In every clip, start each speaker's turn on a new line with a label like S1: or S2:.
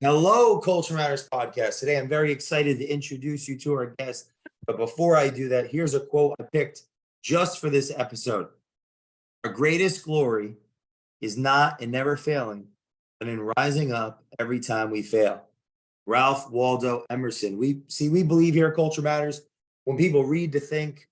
S1: Hello, Culture Matters podcast. Today, I'm very excited to introduce you to our guest. But before I do that, here's a quote I picked just for this episode. Our greatest glory is not in never failing, but in rising up every time we fail. Ralph Waldo Emerson. We believe here at Culture Matters, when people read to think,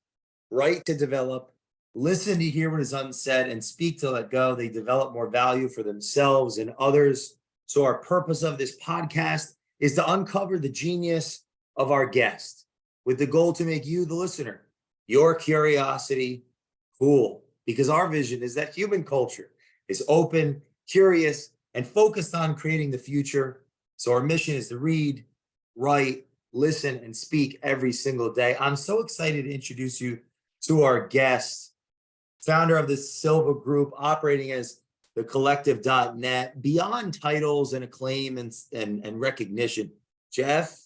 S1: write to develop, listen to hear what is unsaid, and speak to let go, they develop more value for themselves and others. So our purpose of this podcast is to uncover the genius of our guest with the goal to make you, the listener, your curiosity cool. Because our vision is that human culture is open, curious, and focused on creating the future. So our mission is to read, write, listen, and speak every single day. I'm so excited to introduce you to our guest, founder of the Silva Group, operating as the collective.net, beyond titles and acclaim and recognition. Jeff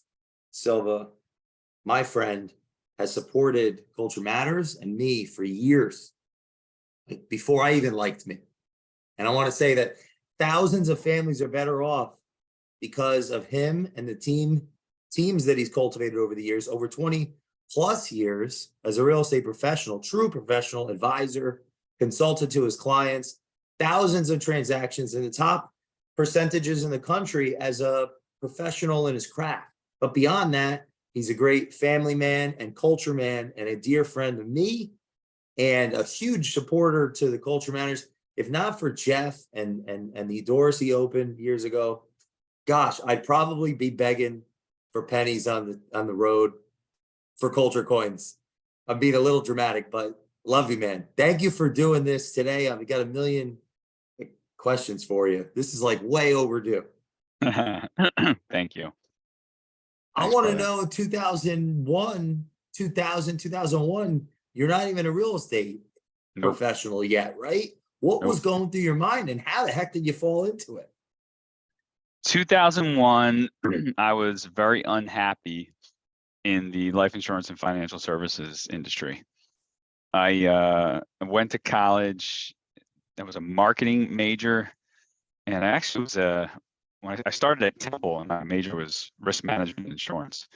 S1: Silva, my friend, has supported Culture Matters and me for years, like before I even liked me. And I want to say that thousands of families are better off because of him and the teams that he's cultivated over the years, over 20 plus years as a real estate professional, true professional advisor, consultant to his clients, thousands of transactions in the top percentages in the country as a professional in his craft. But beyond that, he's a great family man and culture man and a dear friend of me and a huge supporter to the Culture Matters. If not for Jeff and the doors he opened years ago, gosh, I'd probably be begging for pennies on the road for culture coins. I'm being a little dramatic, but love you, man. Thank you for doing this today. I've got a million questions for you. This is like way overdue.
S2: Thank you.
S1: I want to know 2001, 2001, you're not even a real estate professional yet, right? What was going through your mind and how the heck did you fall into it?
S2: 2001, I was very unhappy in the life insurance and financial services industry. I went to college. I was a marketing major, and I actually was when I started at Temple, and my major was risk management insurance,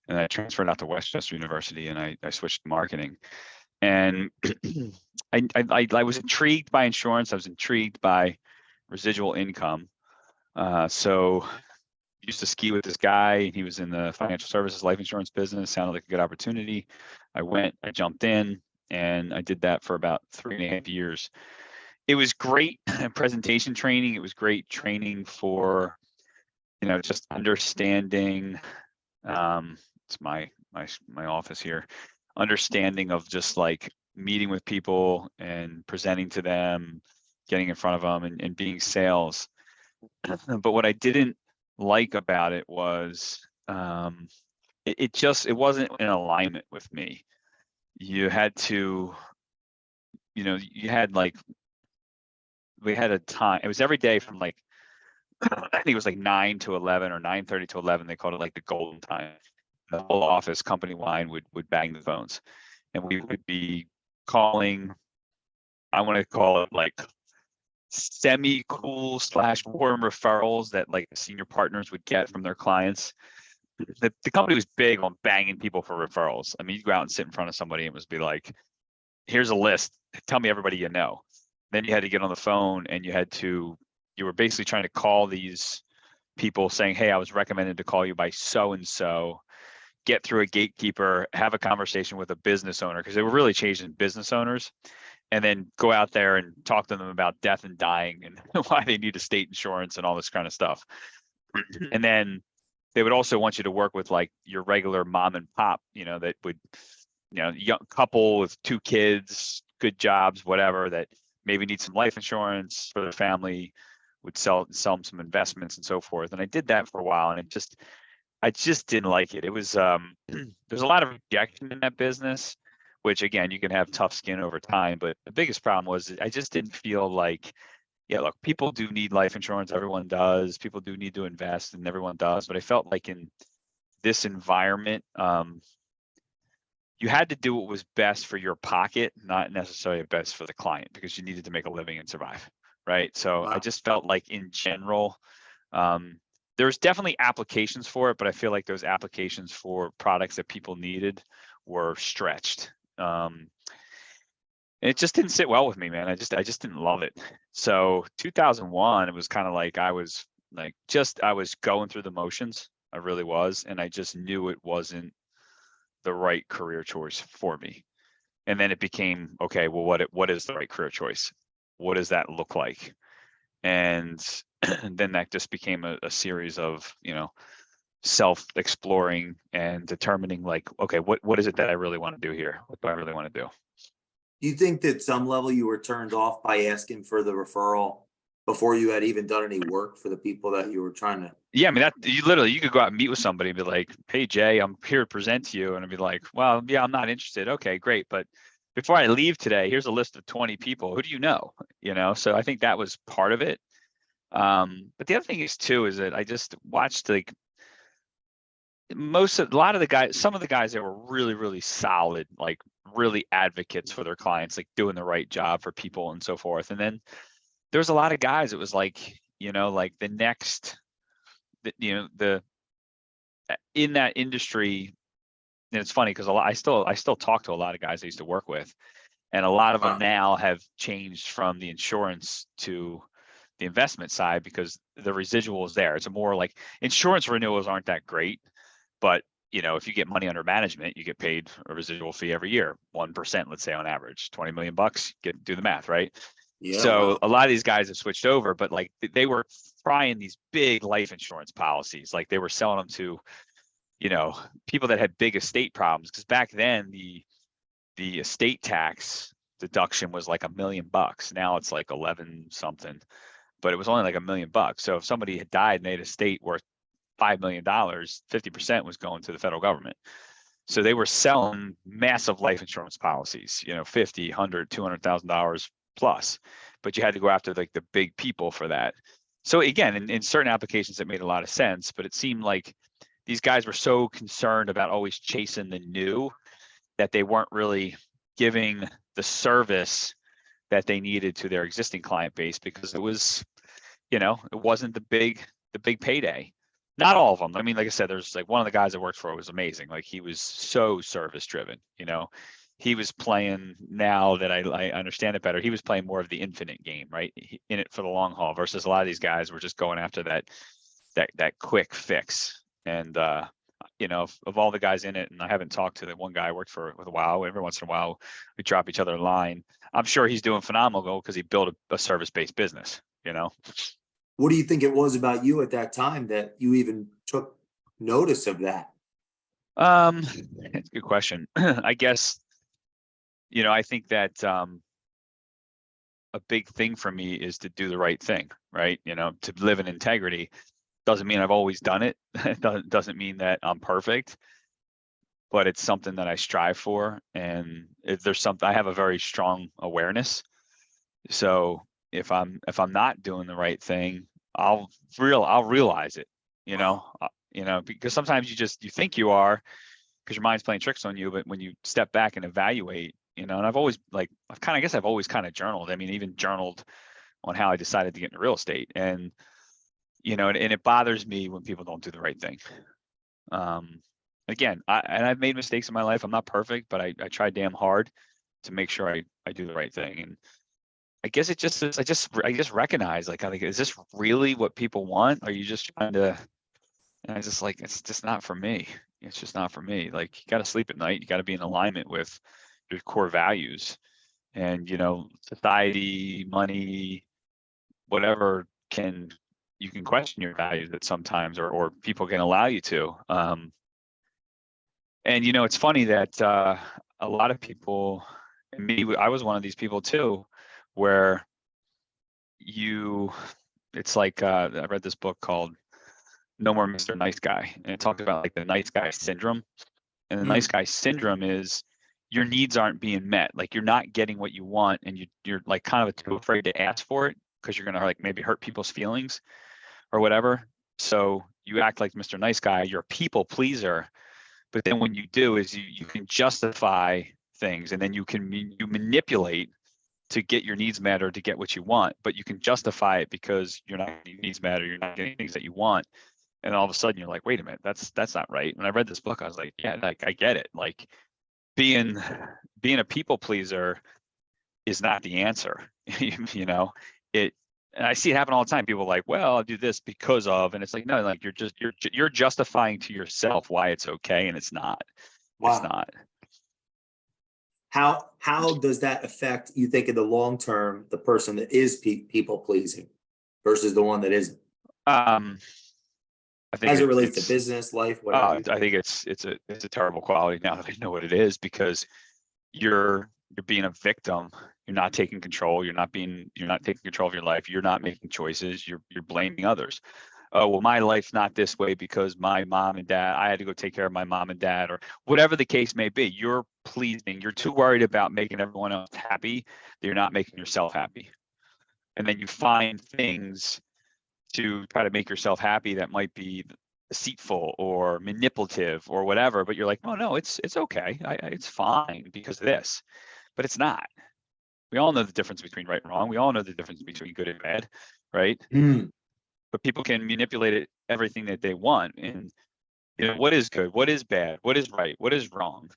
S2: and I transferred out to Westchester University, and I switched to marketing. And I was intrigued by insurance. I was intrigued by residual income. So I used to ski with this guy. He was in the financial services life insurance business. Sounded like a good opportunity. I jumped in, and I did that for about 3.5 years. It was great presentation training. It was great training for, just understanding. It's my office here. Understanding of just like meeting with people and presenting to them, getting in front of them, and being sales. But what I didn't like about it was it wasn't in alignment with me. You had to, we had a time. It was every day from like, I think it was like 9 to 11 or 9:30 to 11. They called it like the golden time. The whole office, company-wide, would bang the phones, and we would be calling. I want to call it like semi-cool / warm referrals that like senior partners would get from their clients. The company was big on banging people for referrals. I mean, you'd go out and sit in front of somebody and it would be like, here's a list. Tell me everybody you know. Then you had to get on the phone and you were basically trying to call these people saying, hey, I was recommended to call you by so-and-so, get through a gatekeeper, have a conversation with a business owner, because they were really changing business owners, and then go out there and talk to them about death and dying and why they need estate insurance and all this kind of stuff. And then they would also want you to work with like your regular mom and pop, that would, young couple with 2 kids, good jobs, whatever, that maybe need some life insurance for their family, would sell them some investments and so forth. And I did that for a while, and I just didn't like it. It was there's a lot of rejection in that business, which again, you can have tough skin over time. But the biggest problem was I just didn't feel like, yeah, look, people do need life insurance. Everyone does. People do need to invest, and everyone does. But I felt like in this environment, you had to do what was best for your pocket, not necessarily best for the client, because you needed to make a living and survive, right? So I just felt like in general, there's definitely applications for it, but I feel like those applications for products that people needed were stretched. And it just didn't sit well with me, man. I just didn't love it. So 2001, it was kind of like I was going through the motions. I really was, and I just knew it wasn't the right career choice for me. And then it became, okay, well, what is the right career choice? What does that look like? And then that just became a series of, self-exploring and determining, like, okay, what is it that I really want to do here? What do I really want to do?
S1: Do you think that some level you were turned off by asking for the referral before you had even done any work for the people that you were trying to?
S2: Yeah, I mean, that you could go out and meet with somebody and be like, hey, Jay, I'm here to present to you. And I'd be like, well, yeah, I'm not interested. Okay, great. But before I leave today, here's a list of 20 people. Who do you know? So I think that was part of it. But the other thing is too, is that I just watched like some of the guys that were really, really solid, like really advocates for their clients, like doing the right job for people and so forth. And then there was a lot of guys, it was like, like the next, the in that industry. And it's funny because I still talk to a lot of guys I used to work with, and a lot of them now have changed from the insurance to the investment side because the residual is there. It's a more like insurance renewals aren't that great, but if you get money under management, you get paid a residual fee every year, 1%, let's say on average, 20 million bucks. Do the math, right?
S1: Yeah.
S2: So
S1: Wow.
S2: a lot of these guys have switched over, but like they were trying these big life insurance policies, like they were selling them to people that had big estate problems, because back then the estate tax deduction was like $1 million. Now it's like 11 something, but it was only like $1 million. So if somebody had died and they had a estate worth $5 million, 50% was going to the federal government. So they were selling massive life insurance policies, $50, $100, $200,000 plus, but you had to go after like the big people for that. So again, in certain applications, it made a lot of sense, but it seemed like these guys were so concerned about always chasing the new that they weren't really giving the service that they needed to their existing client base, because it was, it wasn't the big payday. Not all of them. I mean, like I said, there's like one of the guys I worked for was amazing. Like he was so service driven, he was playing, now that I understand it better, he was playing more of the infinite game, right? In it for the long haul, versus a lot of these guys were just going after that quick fix. And of all the guys in it, and I haven't talked to the one guy I worked for with a while, every once in a while we drop each other a line. I'm sure he's doing phenomenal because he built a service-based business,
S1: What do you think it was about you at that time that you even took notice of that?
S2: It's a good question. I guess, I think that a big thing for me is to do the right thing, right? To live in integrity. Doesn't mean I've always done it. It doesn't mean that I'm perfect, but it's something that I strive for. And if there's something, I have a very strong awareness. So if I'm not doing the right thing, I'll realize it, because sometimes you think you are, because your mind's playing tricks on you. But when you step back and evaluate, and I've always I guess I've always kind of journaled. I mean, even journaled on how I decided to get into real estate. And and it bothers me when people don't do the right thing. Again, I've made mistakes in my life. I'm not perfect, but I try damn hard to make sure I do the right thing. And I guess it just is, I just recognize, like, is this really what people want? Are you just trying to? And I just like, it's just not for me. It's just not for me. Like, you got to sleep at night. You got to be in alignment with your core values. And society, money, whatever you can question your values at sometimes, or people can allow you to. And it's funny that a lot of people, and me, I was one of these people too, where it's like I read this book called No More Mr. Nice Guy, and it talked about like the nice guy syndrome. And the nice guy syndrome is your needs aren't being met, like you're not getting what you want, and you're like kind of too afraid to ask for it because you're gonna like maybe hurt people's feelings or whatever. So you act like Mr. Nice Guy, you're a people pleaser, but then when you do is you can justify things, and then you manipulate to get your needs met or to get what you want, but you can justify it because you're not getting your needs met or you're not getting things that you want. And all of a sudden you're like, wait a minute, that's not right. When I read this book, I was like, yeah, like I get it. Like being a people pleaser is not the answer. You know, and I see it happen all the time. People are like, well, I'll do this because of, and it's like, no, like you're justifying to yourself why it's okay, and it's not. It's
S1: Wow.
S2: not.
S1: How does that affect, you think, in the long term, the person that is people pleasing versus the one that isn't,
S2: Um, I think
S1: as it relates to
S2: it's
S1: business, life, whatever you
S2: I
S1: think?
S2: think it's a terrible quality now that I know what it is, because you're being a victim. You're not taking control. You're not taking control of your life. You're not making choices. You're blaming others. Oh, well, my life's not this way because my mom and dad, I had to go take care of my mom and dad, or whatever the case may be. You're pleasing. You're too worried about making everyone else happy that you're not making yourself happy. And then you find things to try to make yourself happy that might be deceitful or manipulative or whatever, but you're like, oh no, it's okay. It's fine because of this, but it's not. We all know the difference between right and wrong. We all know the difference between good and bad, right?
S1: Mm.
S2: But people can manipulate it, everything that they want. And what is good, what is bad, what is right, what is wrong.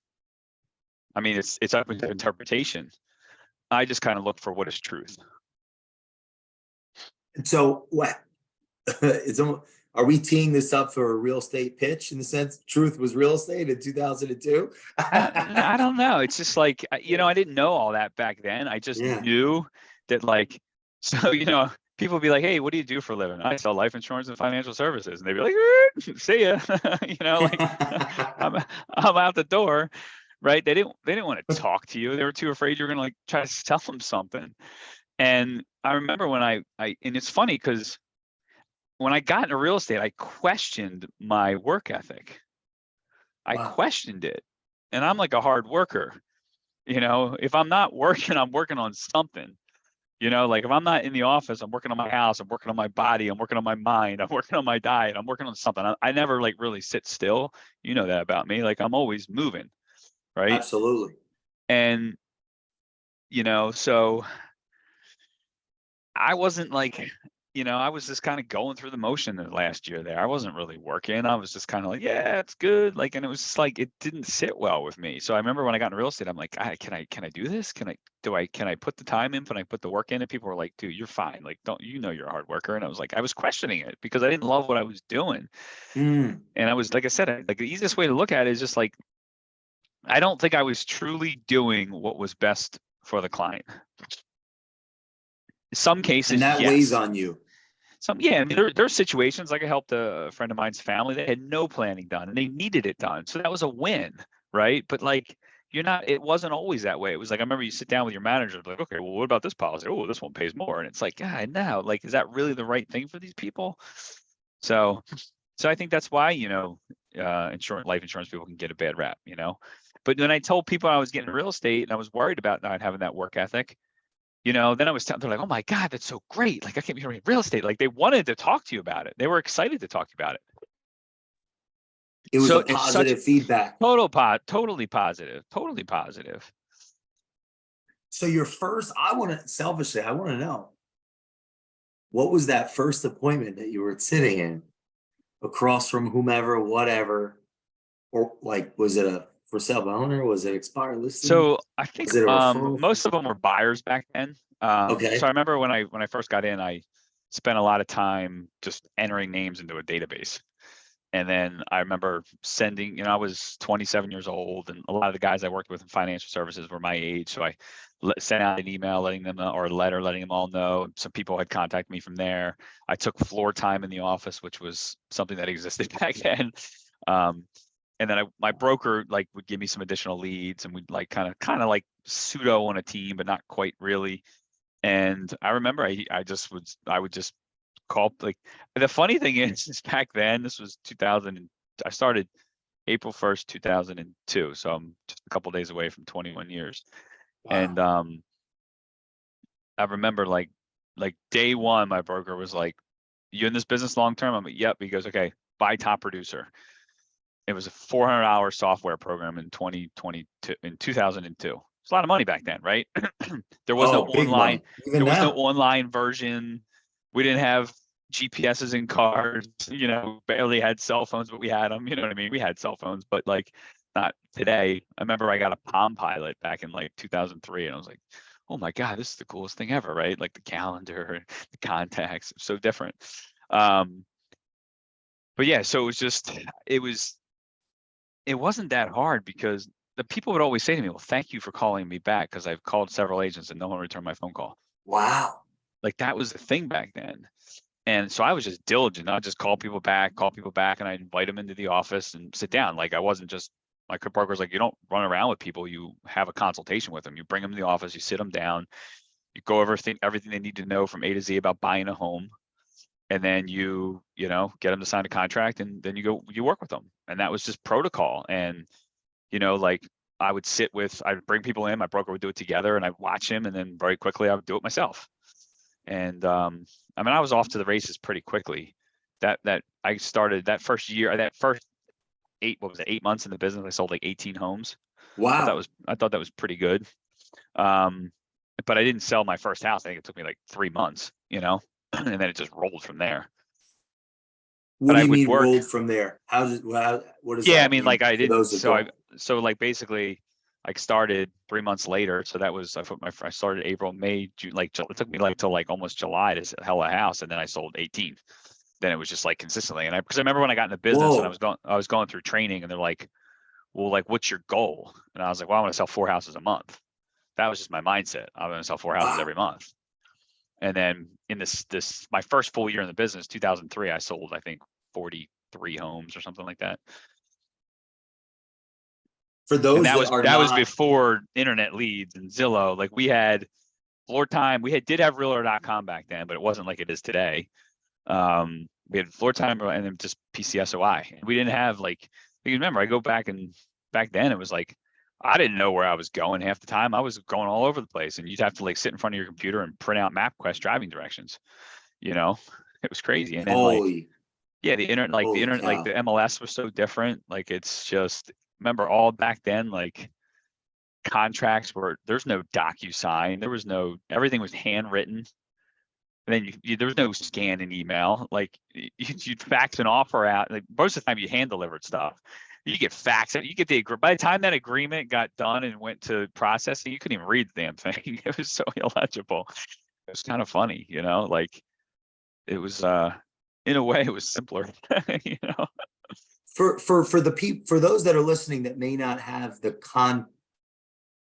S2: I mean, it's up to interpretation. I just kind of look for what is truth.
S1: And so what it's almost, are we teeing this up for a real estate pitch, in the sense truth was real estate in 2002?
S2: I don't know. It's just like, I didn't know all that back then. I just
S1: Yeah.
S2: knew that, like, so, people would be like, hey, what do you do for a living? I sell life insurance and financial services. And they'd be like, see ya. Like I'm out the door, right? They didn't want to talk to you. They were too afraid you were gonna like try to sell them something. And I remember when and it's funny because when I got into real estate, I questioned my work ethic. I
S1: Wow.
S2: questioned it. And I'm like a hard worker. If I'm not working, I'm working on something. Like if I'm not in the office, I'm working on my house, I'm working on my body, I'm working on my mind, I'm working on my diet, I'm working on something. I never like really sit still. You know that about me. Like I'm always moving, right?
S1: Absolutely.
S2: And so I wasn't like, I was just kind of going through the motion the last year there. I wasn't really working. I was just kind of like, yeah, it's good. Like, and it was just like, it didn't sit well with me. So I remember when I got into real estate, I'm like, can I do this? Can I put the time in? Can I put the work in? And people were like, dude, you're fine. Like, you're a hard worker. And I was like, I was questioning it because I didn't love what I was doing.
S1: Mm.
S2: And I was, like I said, like the easiest way to look at it is just like, I don't think I was truly doing what was best for the client. Some
S1: And
S2: cases,
S1: that weighs
S2: yes.
S1: on you.
S2: Yeah, I mean, there are situations like I helped a friend of mine's family that had no planning done and they needed it done. So that was a win, right? But like, it wasn't always that way. It was like, I remember you sit down with your manager, like, okay, well, what about this policy? Oh, this one pays more. And it's like, God, no, like, is that really the right thing for these people? So I think that's why, life insurance people can get a bad rap, But when I told people I was getting real estate and I was worried about not having that work ethic, then they're like, oh my God, that's so great. Like I can't be in real estate. Like they wanted to talk to you about it. They were excited to talk to you about it.
S1: It was a
S2: So it's such
S1: positive feedback.
S2: totally positive, totally positive.
S1: So your first, I want to know, what was that first appointment that you were sitting in across from whomever, whatever, or like, was it a for sale by owner? Was it expired listing?
S2: So I think
S1: Was it a referral?
S2: most of them were buyers back then.
S1: Okay.
S2: So I remember when I first got in, I spent a lot of time just entering names into a database. And then I remember sending, I was 27 years old, and a lot of the guys I worked with in financial services were my age. So I sent out an email letting them know, or a letter letting them all know. Some people had contacted me from there. I took floor time in the office, which was something that existed back then. And then my broker like would give me some additional leads, and we'd like kind of like pseudo on a team, but not quite really. And I remember I would just call, like, the funny thing is back then, this was 2000, I started April 1st, 2002. So I'm just a couple days away from 21 years.
S1: Wow.
S2: And I remember like day one, my broker was like, you in this business long term? I'm like, yep. He goes, okay, buy Top Producer. It was a 400-hour software program in 2002. It's a lot of money back then, right? There was no
S1: Big
S2: online,
S1: money. Even now.
S2: version. We didn't have GPSs in cars, barely had cell phones, but we had them, you know what I mean? We had cell phones, but like not today. I remember I got a Palm Pilot back in like 2003 and I was like, oh my God, this is the coolest thing ever, right? Like the calendar, the contacts, so different. But yeah, so it wasn't that hard because the people would always say to me, well, thank you for calling me back because I've called several agents and no one returned my phone call.
S1: Wow.
S2: Like that was the thing back then. And so I was just diligent. I'd just call people back, and I'd invite them into the office and sit down. Like I wasn't just, my broker was like, you don't run around with people. You have a consultation with them. You bring them to the office, you sit them down, you go over everything they need to know from A to Z about buying a home. And then you get them to sign a contract and then you work with them. And that was just protocol. And, like I'd bring people in, my broker would do it together and I'd watch him. And then very quickly I would do it myself. And I mean, I was off to the races pretty quickly. That I started that first year, that first 8 months in the business, I sold like 18 homes.
S1: Wow.
S2: I thought that was pretty good. But I didn't sell my first house. I think it took me like 3 months, and then it just rolled from there.
S1: What
S2: But
S1: do
S2: I
S1: you
S2: would
S1: mean
S2: work.
S1: rolled from there? What does
S2: Yeah, I
S1: that
S2: mean,
S1: mean
S2: like I
S1: for
S2: didn't.
S1: those that don't?
S2: So like basically, I started 3 months later. So that was I started April, May, June. Like it took me like till like almost July to sell a house, and then I sold 18. Then it was just like consistently. And because I remember when I got in the business and
S1: Whoa.
S2: I was going through training, and they're like, well, like what's your goal? And I was like, well, I want to sell 4 houses a month. That was just my mindset. I'm going to sell 4 houses
S1: Wow.
S2: every month. And then in this my first full year in the business, 2003, I sold I think 43 homes or something like that.
S1: For
S2: And
S1: those
S2: that
S1: that
S2: was
S1: are not,
S2: before internet leads and Zillow. Like we had floor time. We did have realtor.com back then, but it wasn't like it is today. We had floor time and then just PCSOI. We didn't have like, you remember, I go back and back then it was like, I didn't know where I was going half the time. I was going all over the place and you'd have to like sit in front of your computer and print out MapQuest driving directions. It was crazy. And then like, yeah, the internet, like
S1: holy
S2: like the
S1: cow.
S2: MLS was so different. Like it's just, remember all back then, like contracts there's no DocuSign. Everything was handwritten. And then there was no scan and email. Like you'd fax an offer out. Like most of the time you hand delivered stuff. You get fax. You get by the time that agreement got done and went to processing, you couldn't even read the damn thing. It was so illegible. It was kind of funny, like it was in a way it was simpler,
S1: For those that are listening that may not have the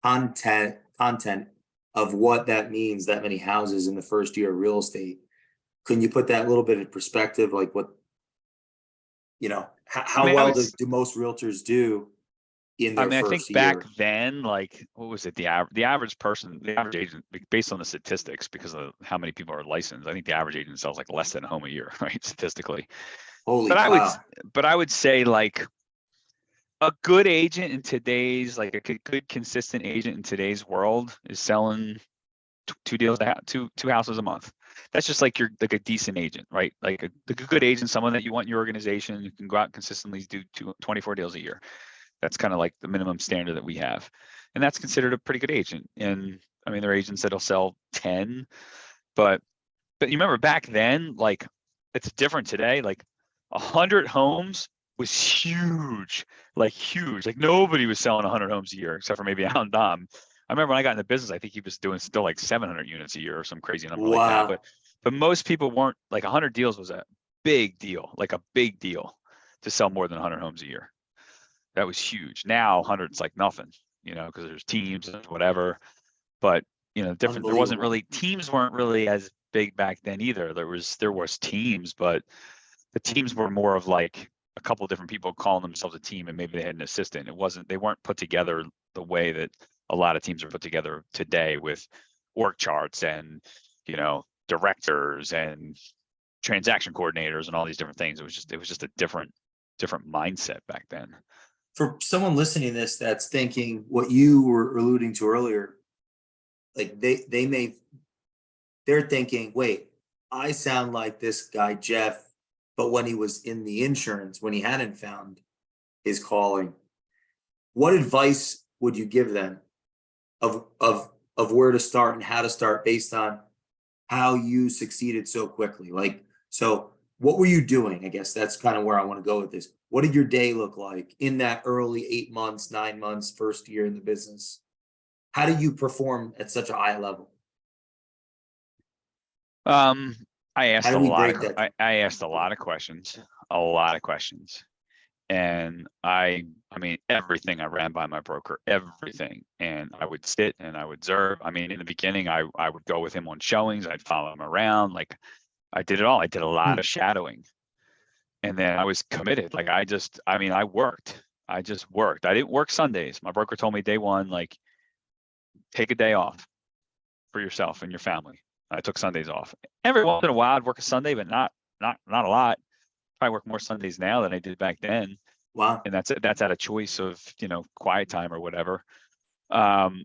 S1: content of what that means, that many houses in the first year of real estate, can you put that a little bit in perspective? Like what, how
S2: I
S1: well
S2: would
S1: do most realtors do in
S2: I
S1: their
S2: mean, I think
S1: first
S2: back
S1: year?
S2: then, like, what was it? The average person, the average agent, based on the statistics, because of how many people are licensed, I think the average agent sells like less than a home a year, right? Statistically.
S1: Holy
S2: But
S1: cow.
S2: I would say like a good agent in today's, like a good consistent agent in today's world is selling 2 houses a month. That's just like you're like a decent agent, right? Like a good agent, someone that you want in your organization, you can go out and consistently do 24 deals a year. That's kind of like the minimum standard that we have. And that's considered a pretty good agent. And I mean, there are agents that'll sell 10, but you remember back then, like it's different today. Like 100 homes was huge, like huge. Like nobody was selling 100 homes a year except for maybe Alan Dom. I remember when I got in the business, I think he was doing still like 700 units a year or some crazy number like that.
S1: Wow.
S2: But most people weren't. Like 100 deals was a big deal, like a big deal to sell more than 100 homes a year. That was huge. Now 100's like nothing, because there's teams and whatever. But different. There wasn't
S1: Unbelievable.
S2: really teams weren't really as big back then either. There was teams, but the teams were more of like a couple of different people calling themselves a team, and maybe they had an assistant. They weren't put together the way that a lot of teams are put together today with org charts and directors and transaction coordinators and all these different things. It was just a different mindset back then.
S1: For someone listening to this that's thinking what you were alluding to earlier, like they're thinking, wait, I sound like this guy Jeff, but when he was in the insurance, when he hadn't found his calling, what advice would you give them of where to start and how to start based on how you succeeded so quickly? Like So what were you doing? I guess that's kind of where I want to go with this. What did your day look like in that early 8 months, 9 months, first year in the business? How do you perform at such a high level?
S2: Um, I
S1: How
S2: asked
S1: do
S2: a
S1: we
S2: lot of
S1: break that down?
S2: I asked a lot of questions, and I mean everything I ran by my broker, everything, and I would sit and I would observe. I mean, in the beginning, I would go with him on showings, I'd follow him around, like I did it all. I did a lot
S1: Hmm.
S2: of shadowing, and then I was committed. Like I mean, I worked. I just worked. I didn't work Sundays. My broker told me day one, like, take a day off for yourself and your family. I took Sundays off. Every once in a while, I'd work a Sunday, but not a lot. Probably work more Sundays now than I did back then,
S1: Wow.
S2: and that's out of choice of quiet time or whatever. Um,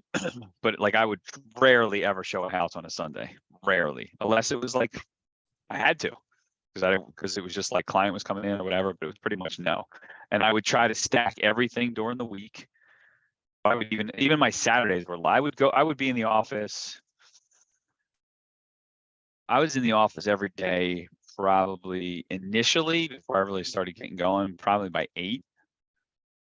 S2: but like I would rarely ever show a house on a Sunday, rarely, unless it was like I had to, because it was just like client was coming in or whatever. But it was pretty much no, and I would try to stack everything during the week. I would even my Saturdays were I would be in the office. I was in the office every day, probably initially before I really started getting going, probably by 8.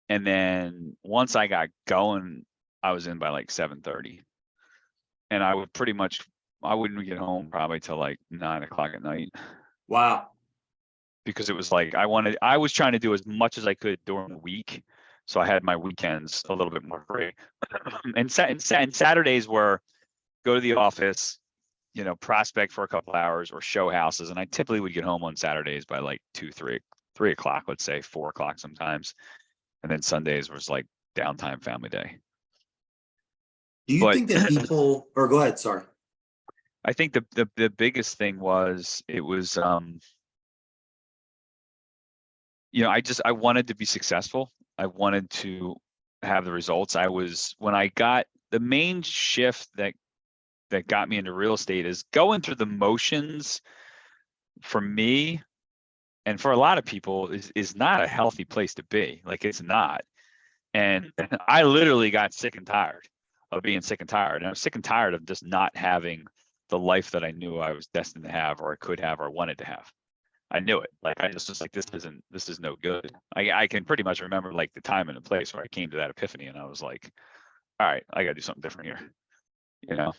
S2: And then once I got going, I was in by like 7:30. And I wouldn't get home probably till like 9 o'clock at night,
S1: Wow.
S2: because it was like I was trying to do as much as I could during the week. So I had my weekends a little bit more free. And Saturdays were go to the office, prospect for a couple hours or show houses. And I typically would get home on Saturdays by like 2, 3 o'clock, let's say 4 o'clock sometimes. And then Sundays was like downtime family day.
S1: Do you
S2: But
S1: think that people, or go ahead, sorry.
S2: I think the biggest thing was it was, I wanted to be successful. I wanted to have the results. When I got the main shift that got me into real estate is going through the motions for me and for a lot of people is not a healthy place to be. Like, it's not. And I literally got sick and tired of being sick and tired. And I was sick and tired of just not having the life that I knew I was destined to have, or I could have, or wanted to have. I knew it. Like, I just was like, this is no good. I can pretty much remember like the time and the place where I came to that epiphany, and I was like, all right, I gotta do something different here, you know?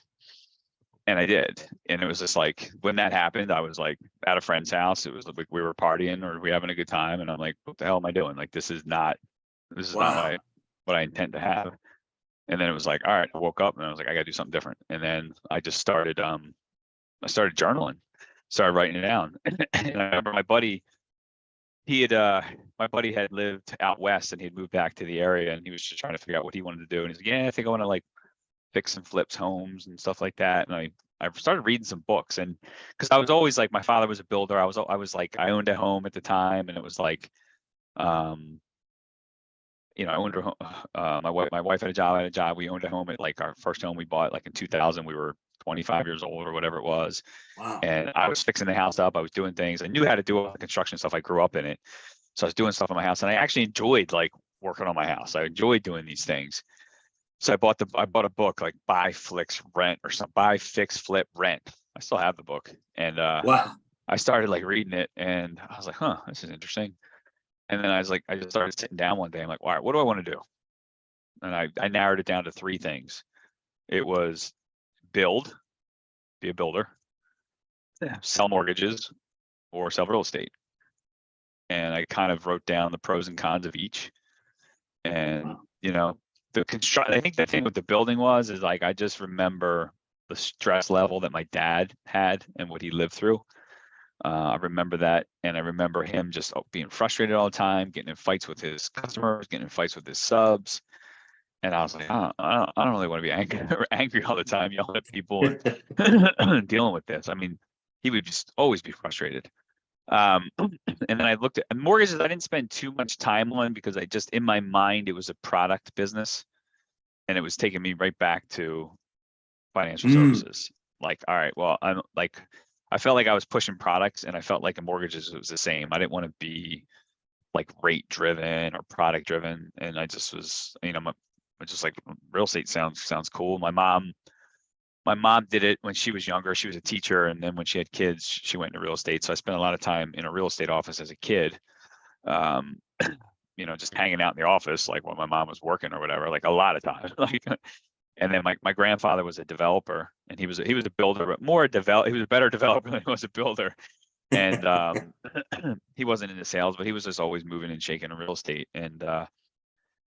S2: And I did. And it was just like, when that happened, I was like at a friend's house. It was like we were partying or we having a good time. And I'm like, what the hell am I doing? Like, this is not
S1: Wow.
S2: what I intend to have. And then it was like, all right, I woke up and I was like, I gotta do something different. And then I just started journaling, started writing it down. And I remember my buddy had lived out west and he'd moved back to the area, and he was just trying to figure out what he wanted to do. And he's like, yeah, I think I want to like fix and flips homes and stuff like that. And I started reading some books, and because I was always like, my father was a builder. I was like, I owned a home at the time, and it was like, um, I owned a home. My wife had a job. I had a job. We owned a home at like our first home we bought like in 2000. We were 25 years old or whatever it was.
S1: Wow.
S2: And I was fixing the house up. I was doing things. I knew how to do all the construction stuff. I grew up in it. So I was doing stuff on my house, and I actually enjoyed like working on my house. I enjoyed doing these things. So I bought a book like Buy, Fix, Flip, Rent. I still have the book. And
S1: Wow.
S2: I started like reading it, and I was like, huh, this is interesting. And then I just started sitting down one day. I'm like, all right, what do I want to do? And I narrowed it down to 3 things. It was be a builder, sell mortgages, or sell real estate. And I kind of wrote down the pros and cons of each. And,
S1: Wow.
S2: I think the thing with the building is like, I just remember the stress level that my dad had and what he lived through. I remember that. And I remember him just being frustrated all the time, getting in fights with his customers, getting in fights with his subs. And I was like, I don't really want to be angry all the time, yelling at people and dealing with this. I mean, he would just always be frustrated. And then I looked at mortgages. I didn't spend too much time on, because in my mind, it was a product business, and it was taking me right back to financial
S1: Mm.
S2: services. Like, all right, well, I felt like I was pushing products, and I felt like in mortgages it was the same. I didn't want to be like rate driven or product driven, and I just was, just like, real estate sounds cool. My mom my mom did it when she was younger. She was a teacher, and then when she had kids, she went into real estate. So I spent a lot of time in a real estate office as a kid. Just hanging out in the office, like when my mom was working or whatever, like a lot of time. Like, and then my grandfather was a developer, and he was a builder, but he was a better developer than he was a builder. And he wasn't into sales, but he was just always moving and shaking in real estate. And I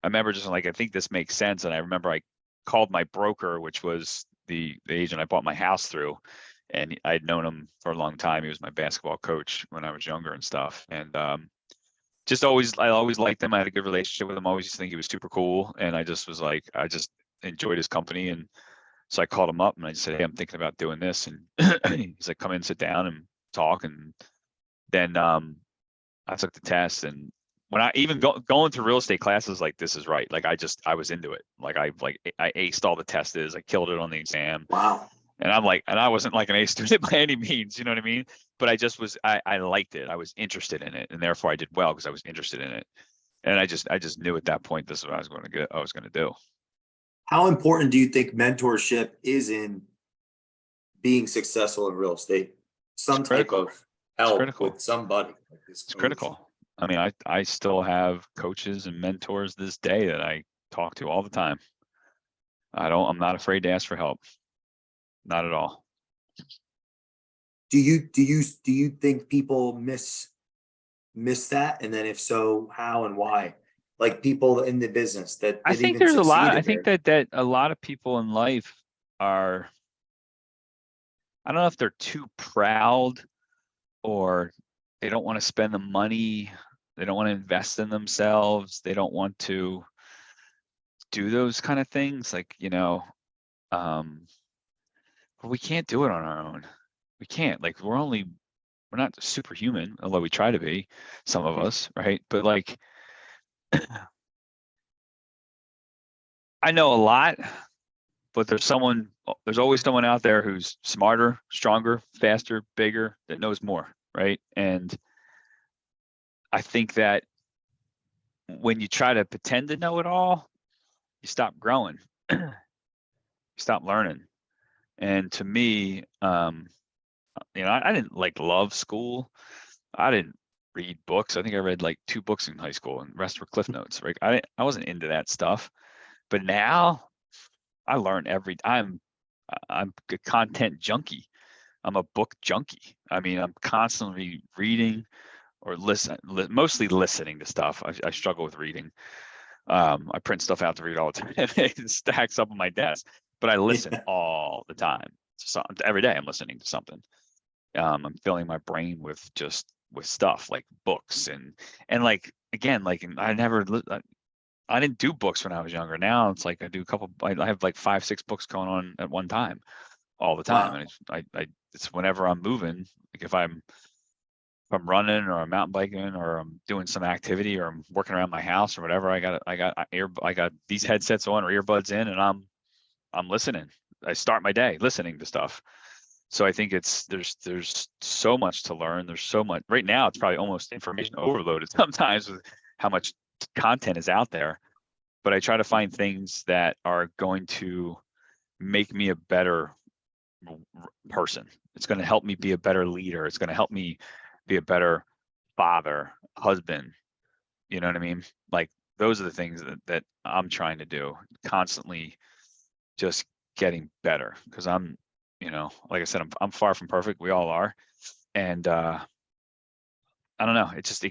S2: remember just like, I think this makes sense. And I remember I called my broker, which was the agent I bought my house through, and I'd known him for a long time. He was my basketball coach when I was younger and stuff. And I always liked him. I had a good relationship with him. I always used to think he was super cool. And I just was like, I just enjoyed his company. And so I called him up and I just said, hey, I'm thinking about doing this. And he's like, come in, sit down and talk. And then I took the test. And when I even going through real estate classes, like, this is right. Like, I was into it. Like, I aced all the tests. I killed it on the exam.
S1: Wow.
S2: And I wasn't like an A student by any means, you know what I mean? But I liked it. I was interested in it, and therefore I did well because I was interested in it. And I just knew at that point this is what I was going to do.
S1: How important do you think mentorship is in being successful in real estate? Some type of help with somebody like this.
S2: It's critical. I mean, I still have coaches and mentors this day that I talk to all the time. I'm not afraid to ask for help. Not at all.
S1: Do you think people miss that? And then if so, how and why? Like people in the business that
S2: I think there's a lot. I think that a lot of people in life are, I don't know if they're too proud or they don't want to spend the money. They don't want to invest in themselves. They don't want to do those kind of things. Like, but we can't do it on our own. We can't. Like, we're not superhuman, although we try to be, some of us, right? But like, I know a lot, but there's always someone out there who's smarter, stronger, faster, bigger, that knows more, right? And I think that when you try to pretend to know it all, you stop growing, you stop learning. And to me, I didn't love school. I didn't read books. I think I read like 2 books in high school, and the rest were Cliff Notes. Right? I wasn't into that stuff. But now I learn I'm a content junkie. I'm a book junkie. I mean, I'm constantly reading or mostly listening to stuff. I struggle with reading. I print stuff out to read all the time. It stacks up on my desk. But I listen all the time. Every day I'm listening to something. I'm filling my brain with stuff like books and like, again, like, I didn't do books when I was younger. Now it's like I do I have like 5-6 books going on at one time, all the time.
S1: Wow.
S2: And it's whenever I'm moving, like if I'm running or I'm mountain biking or I'm doing some activity or I'm working around my house or whatever, I got these headsets on or earbuds in, and I'm listening. I start my day listening to stuff. So I think there's so much to learn. There's so much right now. It's probably almost information overloaded sometimes with how much content is out there. But I try to find things that are going to make me a better person. It's going to help me be a better leader. It's going to help me be a better father, husband. You know what I mean? Like, those are the things that I'm trying to do, constantly just getting better, because I'm, like I said, I'm far from perfect. We all are. And I don't know. I just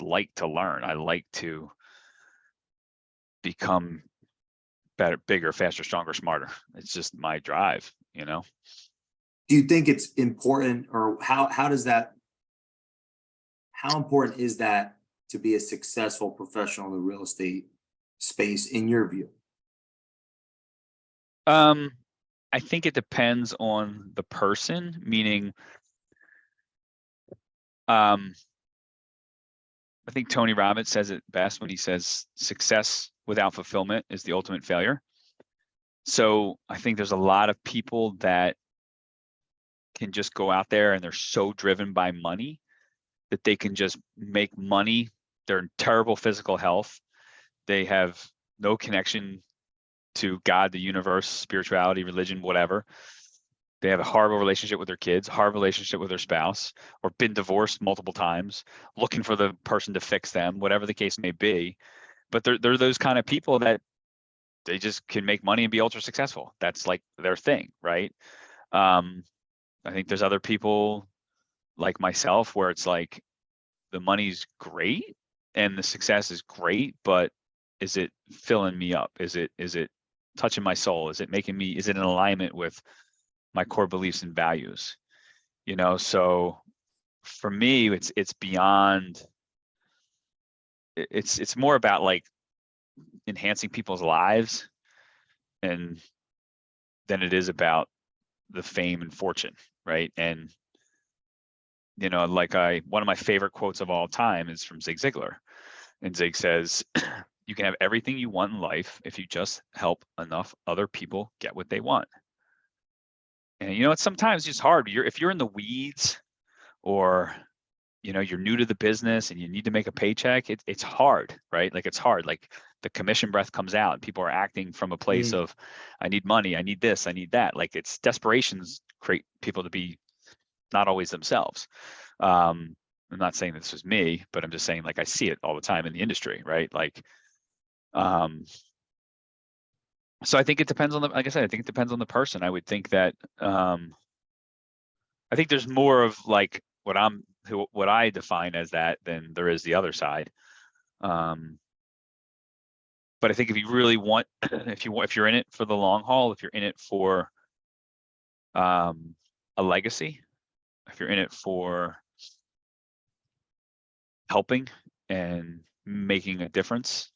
S2: like to learn. I like to become better, bigger, faster, stronger, smarter. It's just my drive,
S1: Do you think it's important, or how important is that to be a successful professional in the real estate space in your view?
S2: I think it depends on the person, meaning, I think Tony Robbins says it best when he says success without fulfillment is the ultimate failure. So I think there's a lot of people that can just go out there and they're so driven by money that they can just make money. They're in terrible physical health. They have no connection to God, the universe, spirituality, religion, whatever. They have a horrible relationship with their kids, horrible relationship with their spouse, or been divorced multiple times, looking for the person to fix them, whatever the case may be. But they're those kind of people that they just can make money and be ultra successful. That's like their thing, right? I think there's other people like myself where it's like the money's great and the success is great, but is it filling me up? Is it touching my soul? Is it in alignment with my core beliefs and values? So for me, it's beyond, it's more about like enhancing people's lives and than it is about the fame and fortune, right? And like one of my favorite quotes of all time is from Zig Ziglar. And Zig says, you can have everything you want in life if you just help enough other people get what they want. And it's sometimes it's hard. If you're in the weeds, or you're new to the business and you need to make a paycheck, it's hard, right? Like it's hard. Like the commission breath comes out and people are acting from a place of, I need money, I need this, I need that. Like it's desperations create people to be not always themselves. I'm not saying this was me, but I'm just saying like I see it all the time in the industry, right? Like, so I think it depends on like I said, I think it depends on the person. I would think that I think there's more of like what I define as that than there is the other side. But I think if you really want, if you're in it for the long haul, if you're in it for a legacy, if you're in it for helping and making a difference,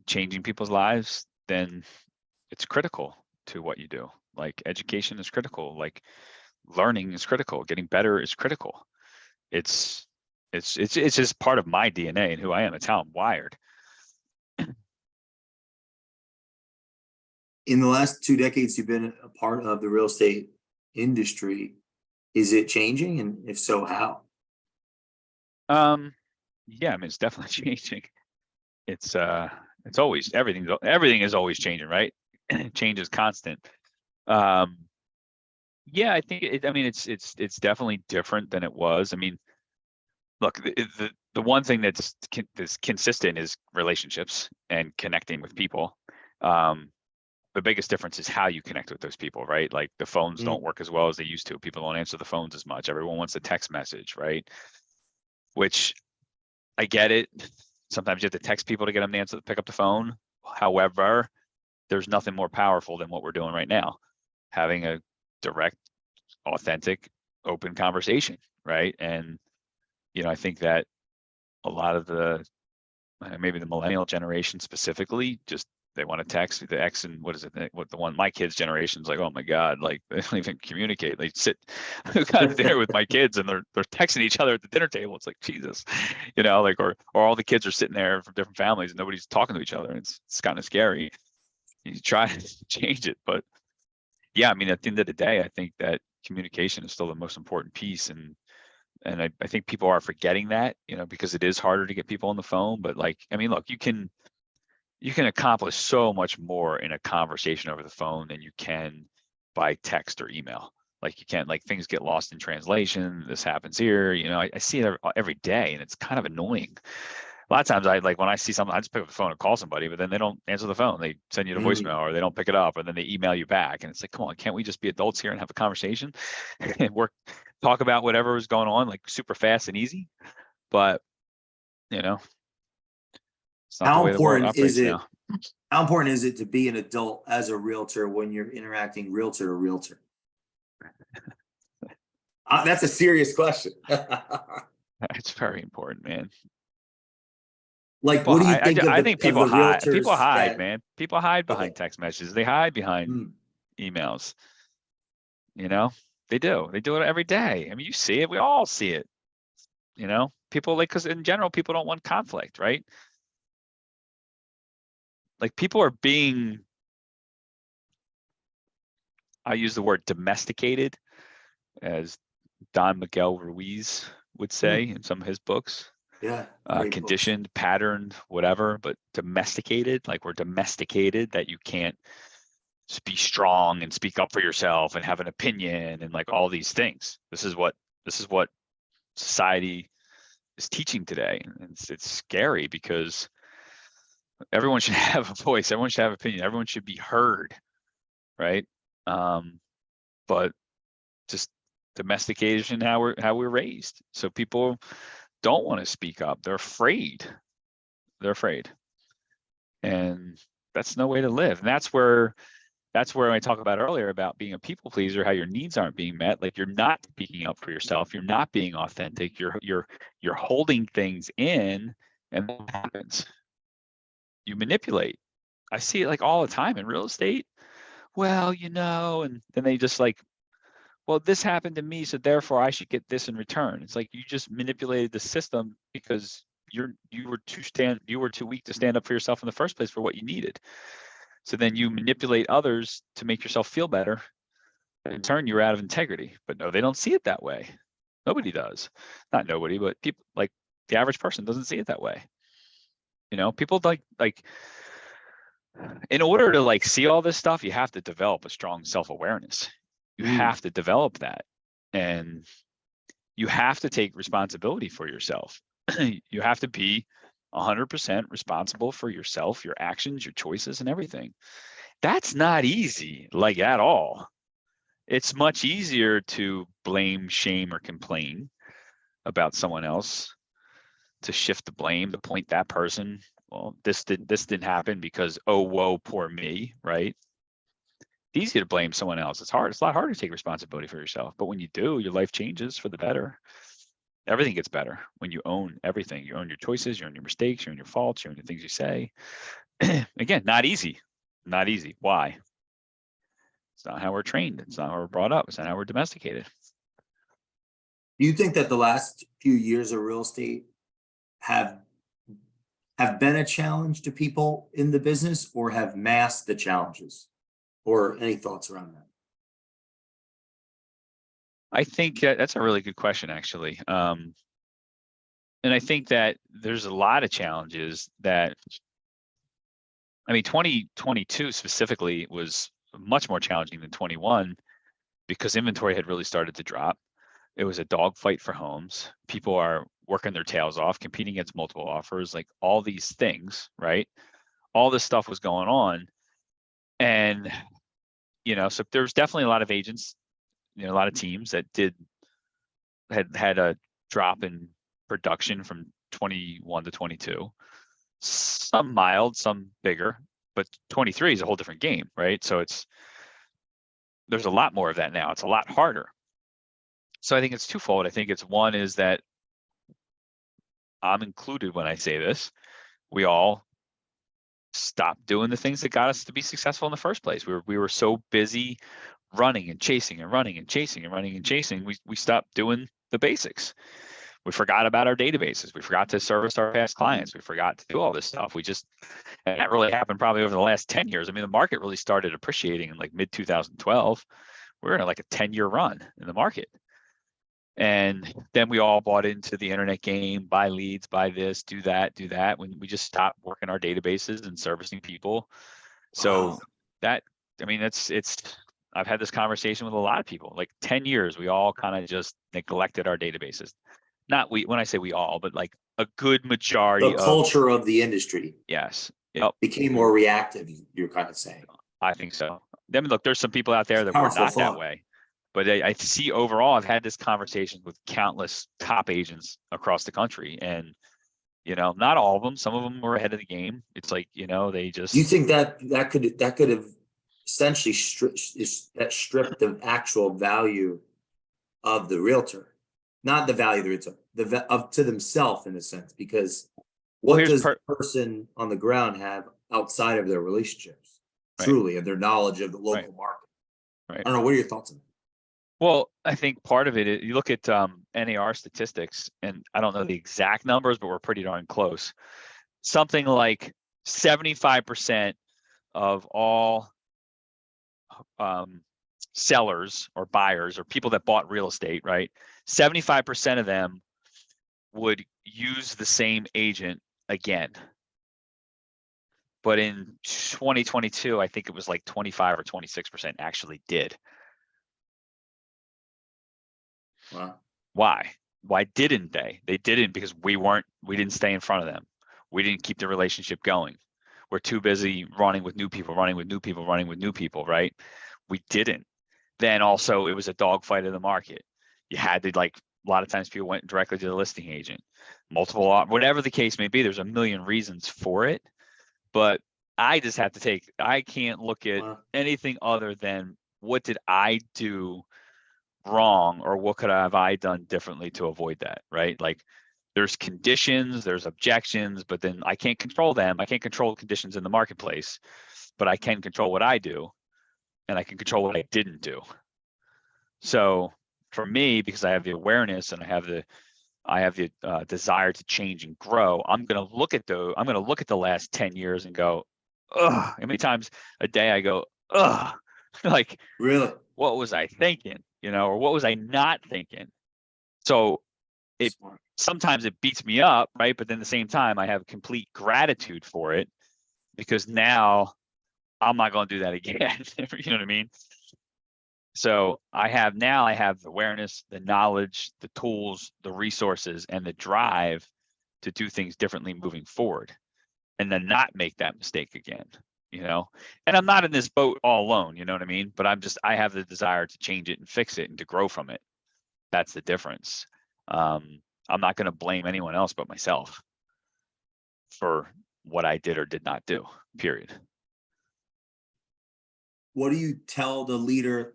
S2: changing people's lives, then it's critical to what you do. Like education is critical, like learning is critical, getting better is critical. It's just part of my DNA and who I am. It's how I'm wired.
S1: In the last 2 decades, you've been a part of the real estate industry. Is it changing? And if so, how?
S2: Yeah, I mean, it's definitely changing. It's always, everything is always changing, right? Change is constant. Yeah, I think it's definitely different than it was. I mean, look, the one thing that's consistent is relationships and connecting with people. The biggest difference is how you connect with those people, right? Like the phones don't work as well as they used to. People don't answer the phones as much. Everyone wants a text message, right? Which I get it. Sometimes you have to text people to get them to pick up the phone. However, there's nothing more powerful than what we're doing right now. Having a direct, authentic, open conversation, right? And, I think that a lot of maybe the millennial generation specifically, just they want to text the X and what is it? What the one my kids' generation's like, oh my God, like they don't even communicate. They sit got dinner with my kids and they're texting each other at the dinner table. It's like Jesus, like or all the kids are sitting there from different families and nobody's talking to each other. It's kind of scary. You try to change it, but yeah, I mean, at the end of the day, I think that communication is still the most important piece, and I think people are forgetting that, because it is harder to get people on the phone. But like, I mean, look, you can accomplish so much more in a conversation over the phone than you can by text or email. Like you can't, like things get lost in translation. This happens here, I see it every day and it's kind of annoying. A lot of times when I see something, I just pick up the phone and call somebody, but then they don't answer the phone. They send you to voicemail or they don't pick it up, and then they email you back. And it's like, come on, can't we just be adults here and have a conversation and talk about whatever is going on, like super fast and easy? But it's not the way the world operates now.
S1: How important is it to be an adult as a realtor when you're interacting realtor to realtor? That's a serious question.
S2: It's very important, man.
S1: Like, what do you think
S2: I think people hide. People hide, man. People hide behind text messages. They hide behind emails. They do. They do it every day. I mean, you see it. We all see it. People because in general, people don't want conflict, right? Like people are being, I use the word domesticated, as Don Miguel Ruiz would say in some of his books.
S1: Yeah. Great books.
S2: Conditioned, patterned, whatever, but domesticated, like we're domesticated that you can't be strong and speak up for yourself and have an opinion and like all these things. This is what society is teaching today. And it's scary because everyone should have a voice, everyone should have an opinion, everyone should be heard, right? But just domestication, how we're raised. So people don't want to speak up. They're afraid. And that's no way to live. And that's where I talk about earlier about being a people pleaser, how your needs aren't being met. Like you're not speaking up for yourself. You're not being authentic. You're holding things in, and what happens? You manipulate. I see it like all the time in real estate. Well, and then they just like, well, this happened to me, so therefore I should get this in return. It's like you just manipulated the system because you were too weak to stand up for yourself in the first place for what you needed. So then you manipulate others to make yourself feel better. In turn, you're out of integrity. But no, they don't see it that way. Nobody does. Not nobody, but people, like the average person doesn't see it that way. People like in order to like see all this stuff, you have to develop a strong self-awareness. You have to develop that. And you have to take responsibility for yourself. You have to be 100% responsible for yourself, your actions, your choices, and everything. That's not easy, like at all. It's much easier to blame, shame, or complain about someone else, to shift the blame, to point that person. Well, this didn't happen because, oh, whoa, poor me, right? It's easy to blame someone else. It's hard. It's a lot harder to take responsibility for yourself. But when you do, your life changes for the better. Everything gets better when you own everything. You own your choices, you own your mistakes, you own your faults, you own the things you say. Again, not easy. Why? It's not how we're trained. It's not how we're brought up. It's not how we're domesticated.
S1: Do you think that the last few years of real estate have been a challenge to people in the business, or have masked the challenges? Or any thoughts around that?
S2: I think that's a really good question, actually. And I think that there's a lot of challenges that, 2022 specifically was much more challenging than 21 because inventory had really started to drop. It was a dogfight for homes. People are working their tails off, competing against multiple offers, like all these things, right? All this stuff was going on. And, so there's definitely a lot of agents, a lot of teams that had a drop in production from 21 to 22. Some mild, some bigger, but 23 is a whole different game, right? So there's a lot more of that now. It's a lot harder. So I think it's twofold. I think it's one is that I'm included when I say this. We all stopped doing the things that got us to be successful in the first place. We were so busy running and chasing and running and chasing and running and chasing. We stopped doing the basics. We forgot about our databases. We forgot to service our past clients. We forgot to do all this stuff. And that really happened probably over the last 10 years. The market really started appreciating in like mid 2012. We're in like a 10-year run in the market. And then we all bought into the internet game, buy leads, buy this, do that. When we just stopped working our databases and servicing people. So I've had this conversation with a lot of people, like 10 years, we all kind of just neglected our databases. When I say we all, but like a good majority
S1: The culture of the industry.
S2: Yes. Yep.
S1: Became more reactive, you're kind of saying.
S2: I think so. Look, there's some people out there that were not that way. But I see overall, I've had this conversation with countless top agents across the country, and not all of them. Some of them were ahead of the game. It's like they just.
S1: Do you think that could have essentially stripped the actual value of the realtor, not the value of the realtor, to themselves in a sense? Because what does the person on the ground have outside of their relationships, truly, and their knowledge of the local market? Right. I don't know. What are your thoughts on that?
S2: Well, I think part of it is you look at NAR statistics, and I don't know the exact numbers, but we're pretty darn close. Something like 75% of all sellers or buyers or people that bought real estate, right? 75% of them would use the same agent again. But in 2022, I think it was like 25 or 26% actually did.
S1: Wow.
S2: Why? Why didn't they? They didn't because we didn't stay in front of them. We didn't keep the relationship going. We're too busy running with new people, right? We didn't. Then also it was a dogfight in the market. You had to, like, a lot of times people went directly to the listing agent, whatever the case may be. There's a million reasons for it, but I just have to I can't look at anything other than what did I do wrong, or what could have I done differently to avoid that, right? Like, there's conditions, there's objections, but then I can't control them. I can't control conditions in the marketplace, but I can control what I do, and I can control what I didn't do. So for me, because I have the awareness and I have the desire to change and grow, I'm going to look at the last 10 years and go, ugh. How many times a day I go, ugh, like,
S1: Really?
S2: what was I thinking? Or what was I not thinking? So sometimes it beats me up, right? But then at the same time, I have complete gratitude for it, because now I'm not going to do that again. You know what I mean? So I have the awareness, the knowledge, the tools, the resources, and the drive to do things differently moving forward, and then not make that mistake again. And I'm not in this boat all alone, you know what I mean? But I have the desire to change it and fix it and to grow from it. That's the difference. I'm not going to blame anyone else but myself for what I did or did not do, period.
S1: What do you tell the leader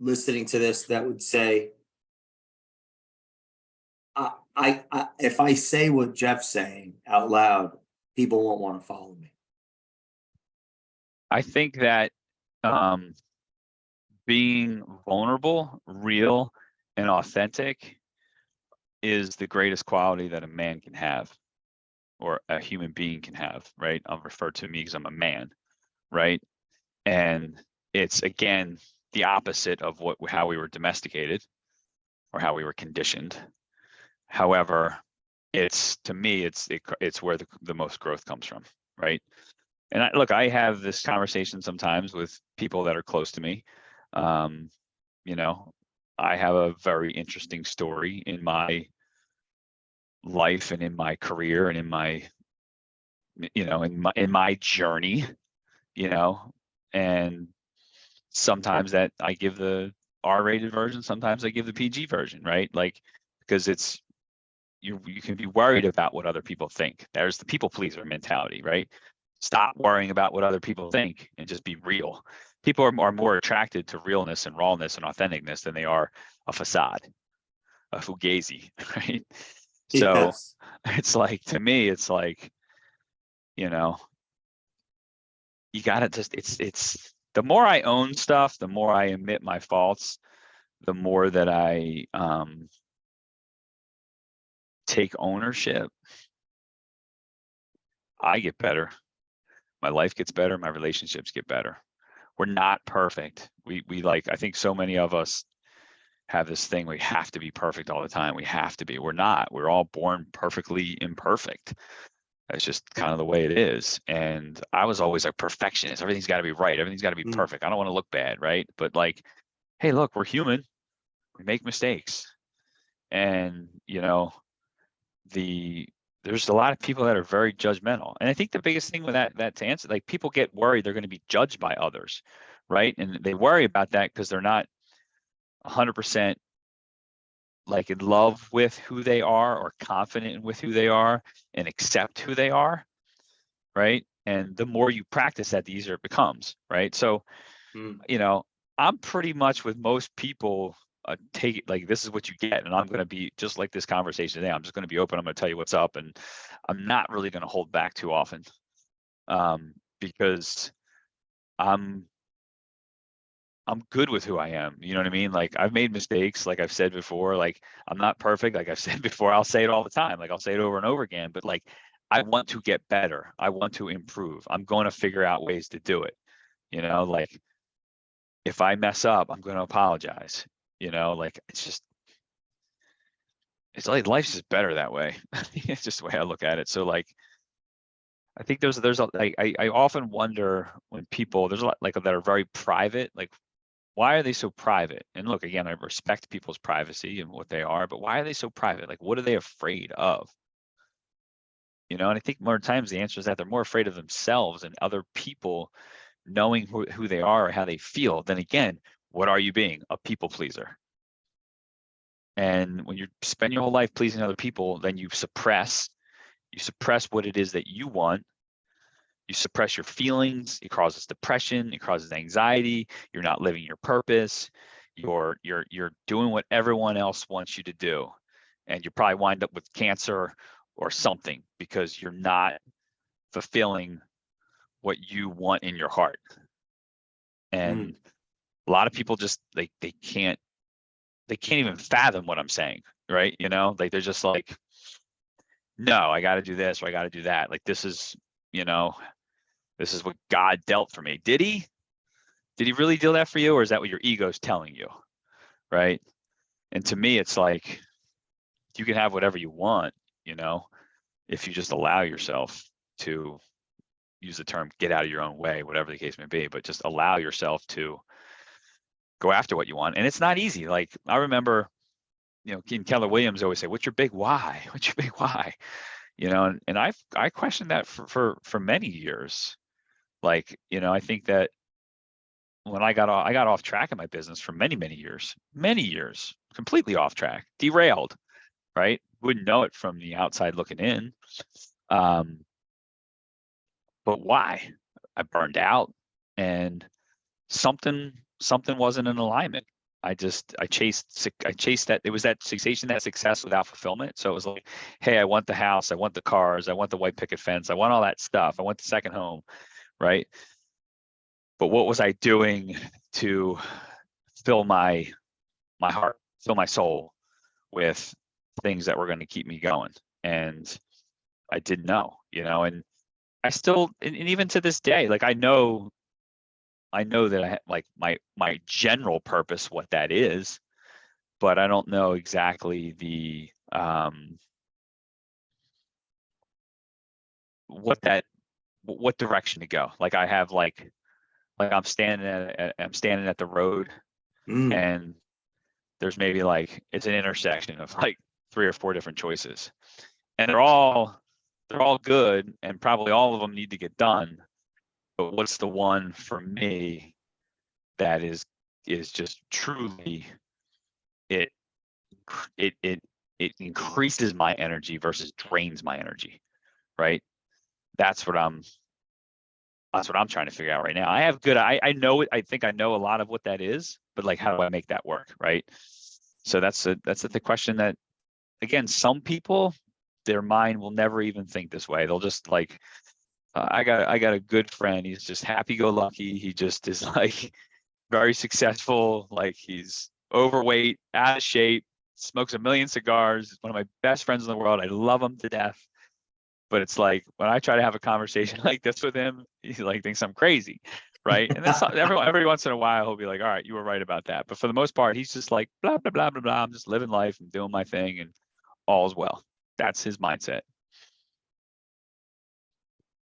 S1: listening to this that would say, if I say what Jeff's saying out loud, people won't want to follow me?
S2: I think that being vulnerable, real, and authentic is the greatest quality that a man can have, or a human being can have, right? I'll refer to me because I'm a man, right? And it's, again, the opposite of how we were domesticated or how we were conditioned. However, to me, it's where the most growth comes from, right? And I have this conversation sometimes with people that are close to me. I have a very interesting story in my life and in my career and in my journey, and sometimes that I give the R-rated version, sometimes I give the PG version, right? Like, because you can be worried about what other people think. There's the people pleaser mentality, right? Stop worrying about what other people think and just be real. People are more attracted to realness and rawness and authenticness than they are a facade, a fugazi, right? So
S1: Yes.
S2: it's like, to me, it's like, you gotta just, it's the more I own stuff, the more I admit my faults, the more that I take ownership, I get better. My life gets better. My relationships get better. We're not perfect. I think so many of us have this thing, we have to be perfect all the time. We have to be. We're not. We're all born perfectly imperfect. That's just kind of the way it is. And I was always a perfectionist. Everything's got to be right. Everything's got to be perfect. I don't want to look bad, right? But like, hey, look, we're human. We make mistakes. And, there's a lot of people that are very judgmental. And I think the biggest thing with that to answer, like, people get worried they're going to be judged by others, right? And they worry about that because they're not 100% like in love with who they are, or confident with who they are, and accept who they are, right? And the more you practice that, the easier it becomes, right? So, I'm pretty much, with most people, take it like, this is what you get, and I'm going to be just like this conversation today. I'm just going to be open. I'm going to tell you what's up, and I'm not really going to hold back too often, because I'm good with who I am. You know what I mean? Like, I've made mistakes, like I've said before. Like, I'm not perfect. Like I've said before, I'll say it all the time. Like, I'll say it over and over again. But like, I want to get better. I want to improve. I'm going to figure out ways to do it. Like, if I mess up, I'm going to apologize. Like, it's just, it's like life's just better that way. It's just the way I look at it. So like, I think I often wonder when people, there's a lot like that are very private, like why are they so private? And look, again, I respect people's privacy and what they are, but why are they so private? Like, what are they afraid of? And I think more times the answer is that they're more afraid of themselves and other people knowing who they are or how they feel. Then again, what are you being? A people pleaser. And when you spend your whole life pleasing other people, then you suppress what it is that you want. You suppress your feelings. It causes depression. It causes anxiety. You're not living your purpose. You're doing what everyone else wants you to do, and you probably wind up with cancer or something because you're not fulfilling what you want in your heart. And a lot of people just they can't even fathom what I'm saying, right? Like they're just like, no, I got to do this or I got to do that. Like this is what God dealt for me. Did he really deal that for you, or is that what your ego's telling you, right? And to me, it's like you can have whatever you want, if you just allow yourself to use the term get out of your own way, whatever the case may be, but just allow yourself to go after what you want. And it's not easy. Like I remember, Ken Keller Williams always say, what's your big why? What's your big why? And I questioned that for many years. Like, I think that when I got off track in my business for many years, completely off track, derailed, right? Wouldn't know it from the outside looking in. But why? I burned out and something wasn't in alignment. I chased that. It was that chasing that success without fulfillment. So it was like, hey, I want the house, I want the cars, I want the white picket fence, I want all that stuff, I want the second home, right? But what was I doing to fill my heart, fill my soul with things that were going to keep me going? And I didn't know, and I still, and even to this day, like I know that I like my general purpose, what that is, but I don't know exactly the what direction to go. Like I have like I'm standing at the road, and there's maybe like it's an intersection of like 3 or 4 different choices, and they're all good, and probably all of them need to get done. But what's the one for me that is just truly it increases my energy versus drains my energy, right? That's what I'm trying to figure out right now. I know it. I think I know a lot of what that is, but like, how do I make that work, right? So that's the question that, again, some people, their mind will never even think this way. They'll just like, I got a good friend. He's just happy-go-lucky. He just is like very successful. Like he's overweight, out of shape, smokes a million cigars. He's one of my best friends in the world. I love him to death. But it's like when I try to have a conversation like this with him, he like thinks I'm crazy, right? And that's every once in a while he'll be like, all right, you were right about that. But for the most part, he's just like blah blah blah blah blah. I'm just living life and doing my thing, and all's well. That's his mindset.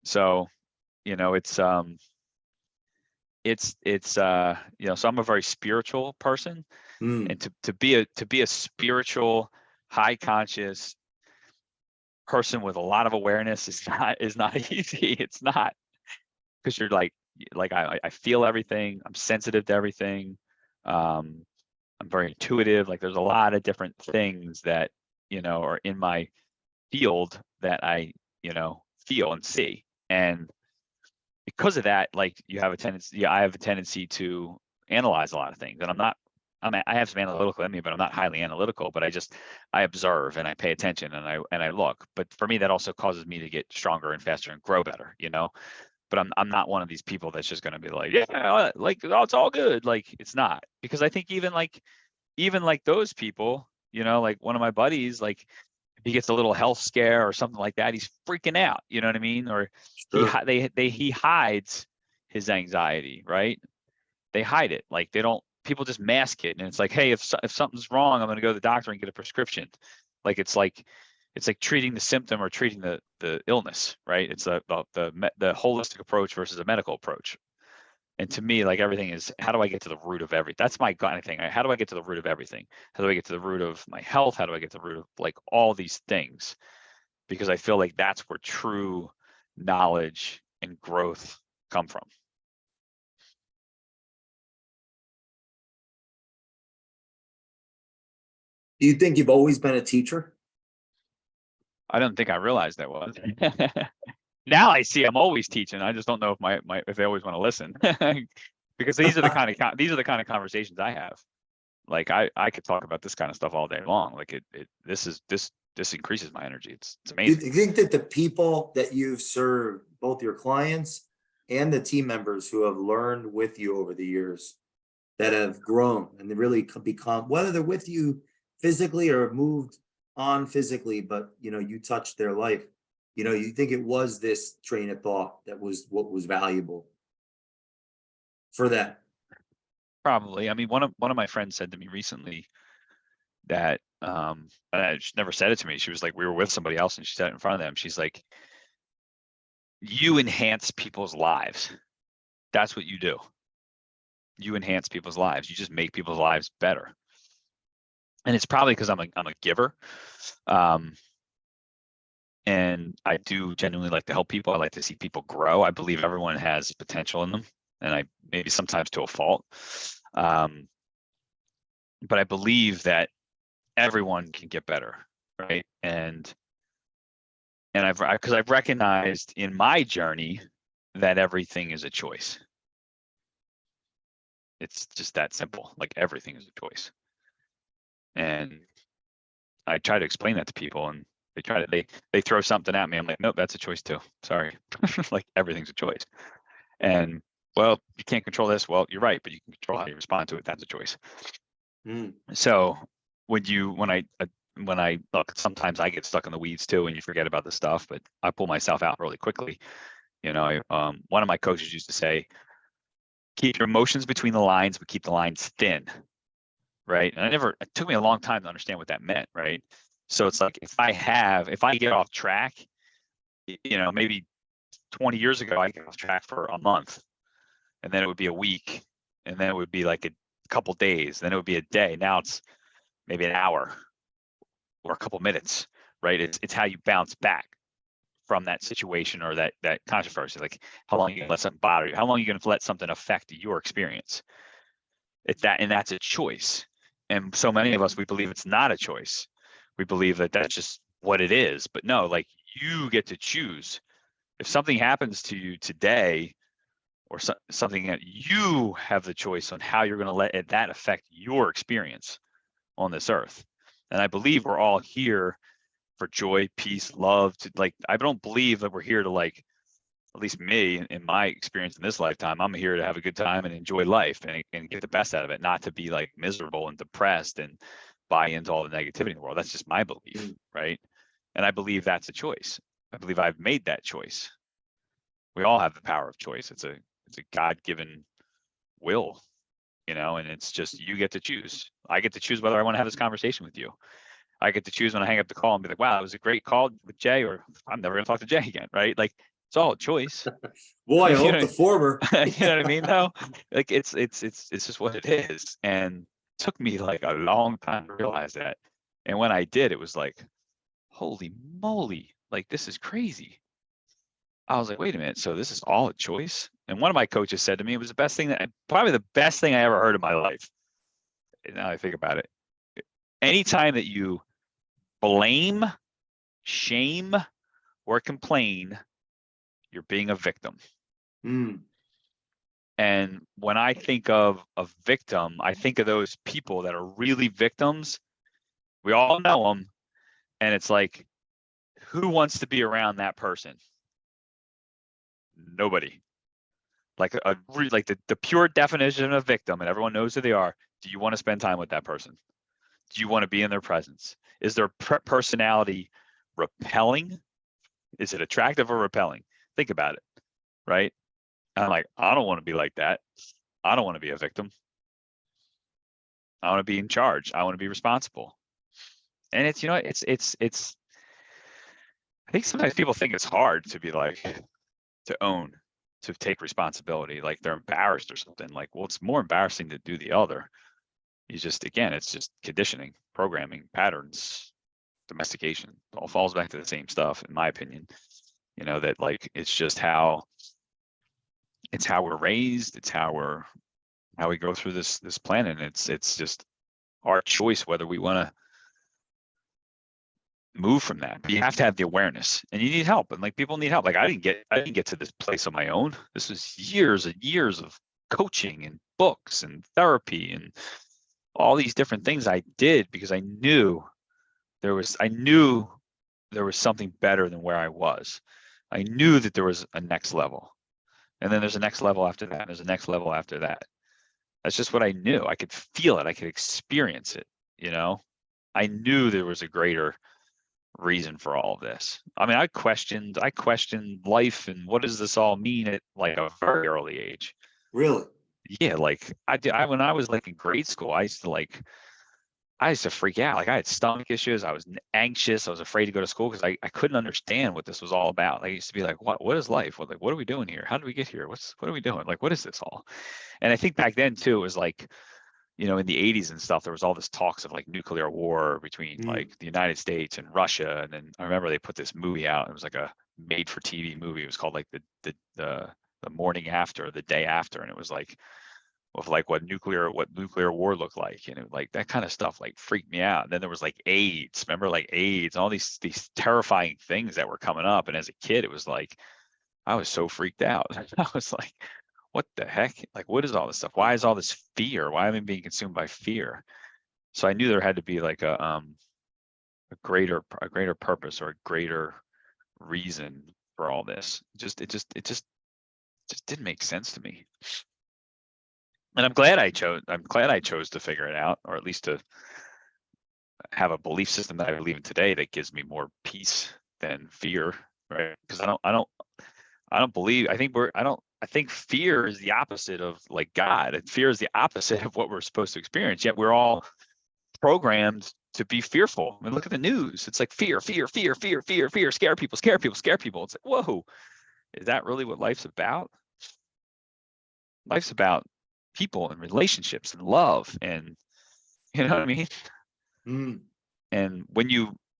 S2: So, it's so I'm a very spiritual person, and to be a spiritual, high conscious person with a lot of awareness is not easy. It's not, because you're like I feel everything. I'm sensitive to everything. I'm very intuitive. Like there's a lot of different things that are in my field that I feel and see, and because of that, like I have a tendency to analyze a lot of things, and I have some analytical in me, but I'm not highly analytical. But I observe and I pay attention and I look. But for me, that also causes me to get stronger and faster and grow better, But I'm not one of these people that's just going to be like, yeah, like, oh, it's all good. Like it's not, because I think even like those people, like one of my buddies, like if he gets a little health scare or something like that, he's freaking out. You know what I mean? Or
S1: Sure.
S2: he hides his anxiety, right? They hide it. Like people just mask it, and it's like, hey, if something's wrong, I'm going to go to the doctor and get a prescription. Like it's like treating the symptom or treating the illness, right? It's the holistic approach versus a medical approach. And to me, like everything is, how do I get to the root of everything? That's my kind of thing. How do I get to the root of everything? How do I get to the root of my health? How do I get to the root of like all these things? Because I feel like that's where true knowledge and growth come from.
S1: Do you think you've always been a teacher?
S2: I don't think I realized that was. Now I see I'm always teaching. I just don't know if they always want to listen. Because these are the kind of conversations I have. Like I could talk about this kind of stuff all day long. Like this increases my energy. It's
S1: Do
S2: amazing.
S1: you think that the people that you've served, both your clients and the team members who have learned with you over the years, that have grown and they really become, whether they're with you physically or moved on physically, but you touched their life, you think it was this train of thought that was what was valuable for that?
S2: Probably. I mean, one of my friends said to me recently that she never said it to me. She was like, we were with somebody else and she said it in front of them. She's like, you enhance people's lives. That's what you do. You enhance people's lives. You just make people's lives better. And it's probably because I'm a giver. And I do genuinely like to help people. I like to see people grow. I believe everyone has potential in them, and I maybe sometimes to a fault. But I believe that everyone can get better, right? And I've recognized in my journey that everything is a choice. It's just that simple. Like everything is a choice. And I try to explain that to people, and they throw something at me. I'm like, nope, that's a choice too. Sorry. Like everything's a choice. And well, you can't control this. Well, you're right, but you can control how you respond to it. That's a choice. So when I look, sometimes I get stuck in the weeds too, and you forget about the stuff, but I pull myself out really quickly. One of my coaches used to say, keep your emotions between the lines, but keep the lines thin. Right. And it took me a long time to understand what that meant. Right. So it's like, if I get off track, maybe 20 years ago, I get off track for a month, and then it would be a week, and then it would be like a couple days, then it would be a day. Now it's maybe an hour or a couple minutes, right? It's how you bounce back from that situation or that controversy. Like, how long are you gonna let something bother you? How long are you gonna let something affect your experience? And that's a choice. And so many of us, we believe it's not a choice. We believe that that's just what it is. But no, like, you get to choose. If something happens to you today, or something that you have the choice on how you're going to let that affect your experience on this earth. And I believe we're all here for joy, peace, love. I don't believe that we're here to, like, at least me, in my experience in this lifetime, I'm here to have a good time and enjoy life and get the best out of it, not to be like miserable and depressed and buy into all the negativity in the world. That's just my belief, right? And I believe that's a choice. I believe I've made that choice. We all have the power of choice. It's a God-given will, and it's just, you get to choose. I get to choose whether I want to have this conversation with you. I get to choose when I hang up the call and be like, wow, it was a great call with Jay, or I'm never going to talk to Jay again, right? Like, it's all a choice.
S1: Boy, I hope the former.
S2: You know what I mean, though? Like, it's just what it is. And it took me like a long time to realize that. And when I did, it was like, holy moly, like, this is crazy. I was like, wait a minute, so this is all a choice? And one of my coaches said to me, it was probably the best thing I ever heard in my life. And now I think about it. Anytime that you blame, shame, or complain, you're being a victim. And when I think of a victim, I think of those people that are really victims. We all know them. And it's like, who wants to be around that person? Nobody. Like the pure definition of victim, and everyone knows who they are. Do you want to spend time with that person? Do you want to be in their presence? Is their personality repelling? Is it attractive or repelling? Think about it, right? I'm like, I don't want to be like that. I don't want to be a victim. I want to be in charge. I want to be responsible. And it's, I think sometimes people think it's hard to be like, to own, to take responsibility, like they're embarrassed or something. Like, well, it's more embarrassing to do the other. You just, again, it's just conditioning, programming, patterns, domestication. It all falls back to the same stuff, in my opinion. That like, it's just how we're raised. It's how we go through this planet. It's just our choice whether we want to move from that. But you have to have the awareness, and you need help. And like, people need help. Like, I didn't get to this place on my own. This was years and years of coaching and books and therapy and all these different things I did because I knew there was something better than where I was. I knew that there was a next level. And then there's a next level after that. And there's a next level after that. That's just what I knew. I could feel it. I could experience it. I knew there was a greater reason for all of this. I mean, I questioned life and what does this all mean at like a very early age.
S1: Really?
S2: Yeah, like when I was like in grade school, I used to freak out. Like, I had stomach issues. I was anxious. I was afraid to go to school because I couldn't understand what this was all about. I used to be like, what is life? What are we doing here? How did we get here? What are we doing? Like, what is this all? And I think back then too, it was like, in the 80s and stuff, there was all this talks of like nuclear war between like the United States and Russia. And then I remember they put this movie out. It was like a made for TV movie. It was called like the morning after, the day after. And it was like, of like what nuclear war looked like, like that kind of stuff like freaked me out. And then there was like AIDS, remember, like AIDS, all these terrifying things that were coming up. And as a kid, it was like, I was so freaked out. I was like, what the heck? Like, what is all this stuff? Why is all this fear? Why am I being consumed by fear? So I knew there had to be like a greater purpose or a greater reason for all this. It just didn't make sense to me. And I'm glad I chose to figure it out, or at least to have a belief system that I believe in today that gives me more peace than fear, right? Because I don't believe, I think fear is the opposite of like God, and fear is the opposite of what we're supposed to experience. Yet we're all programmed to be fearful. I mean, look at the news. It's like fear, fear, fear, fear, fear, fear, scare people, scare people, scare people. It's like, whoa, is that really what life's about? Life's about people and relationships and love, and you know what I mean?
S1: Mm.
S2: And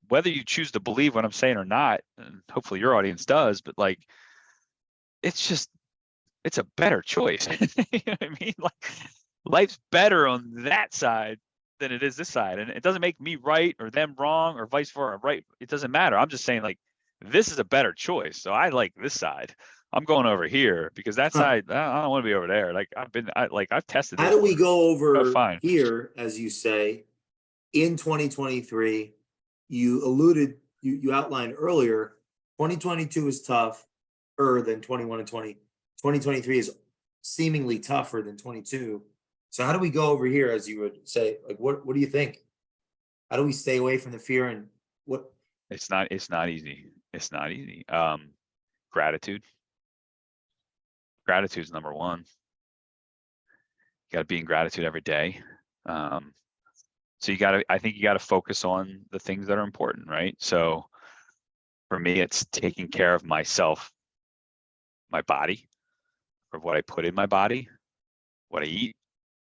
S2: whether you choose to believe what I'm saying or not, and hopefully your audience does, but like, it's a better choice. You know what I mean? Like, life's better on that side than it is this side. And it doesn't make me right or them wrong or vice versa, right? It doesn't matter. I'm just saying, like, this is a better choice. So I like this side. I'm going over here because that side, I don't want to be over there. Like, I've tested
S1: How
S2: this.
S1: do we go over
S2: Fine.
S1: here, as you say, in 2023? You outlined earlier, 2022 is tougher than 21 and 20. 2023 is seemingly tougher than 22. So how do we go over here, as you would say? Like, what do you think? How do we stay away from the fear, and what?
S2: It's not easy. It's not easy. Gratitude. Gratitude is number one. You got to be in gratitude every day. So I think you got to focus on the things that are important, right? So for me, it's taking care of myself, my body, or what I put in my body, what I eat,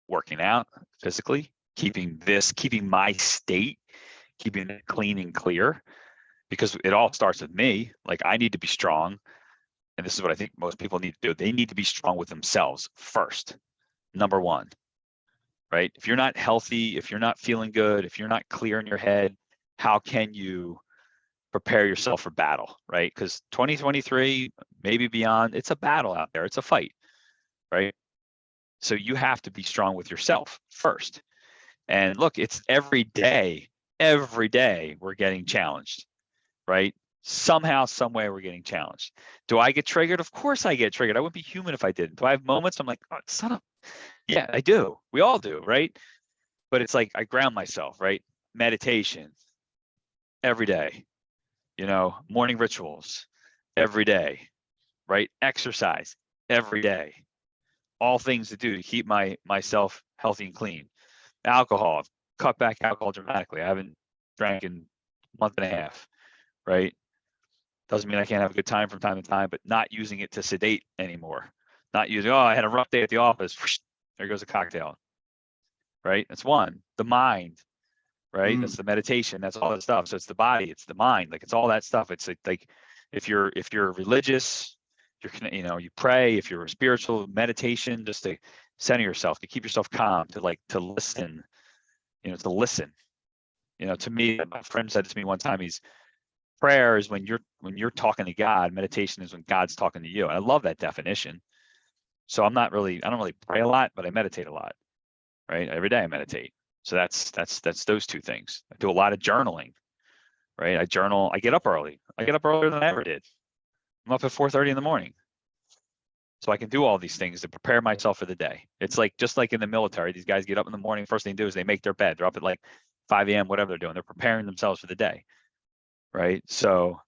S2: working out physically, keeping my state, keeping it clean and clear, because it all starts with me. Like, I need to be strong. And this is what I think most people need to do. They need to be strong with themselves first. Number one, right? If you're not healthy, if you're not feeling good, if you're not clear in your head, how can you prepare yourself for battle, right? Because 2023, maybe beyond, it's a battle out there. It's a fight, right? So you have to be strong with yourself first. And look, it's every day we're getting challenged, right? Somehow, some way we're getting challenged. Do I get triggered? Of course I get triggered. I wouldn't be human if I didn't. Do I have moments I'm like, oh, son of, yeah, I do. We all do, right? But it's like I ground myself, right? Meditation every day, morning rituals every day, right? Exercise every day. All things to do to keep myself healthy and clean. Alcohol, I've cut back alcohol dramatically. I haven't drank in a month and a half, right? Doesn't mean I can't have a good time from time to time, but not using it to sedate anymore. Not using, oh, I had a rough day at the office. There goes a cocktail, right? That's one. The mind, right? That's the meditation. That's all that stuff. So it's the body, it's the mind, like it's all that stuff. It's like if you're religious, you pray. If you're spiritual, meditation, just to center yourself, to keep yourself calm, to listen, to listen. To me, my friend said to me one time, prayer is when you're talking to God. Meditation is when God's talking to you. And I love that definition. So I don't really pray a lot, but I meditate a lot, right? Every day I meditate. So that's those two things. I do a lot of journaling, right? I journal. I get up early. I get up earlier than I ever did. I'm up at 4:30 in the morning. So I can do all these things to prepare myself for the day. It's like, just like in the military, these guys get up in the morning. First thing they do is they make their bed. They're up at like 5 a.m., whatever they're doing. They're preparing themselves for the day, right? So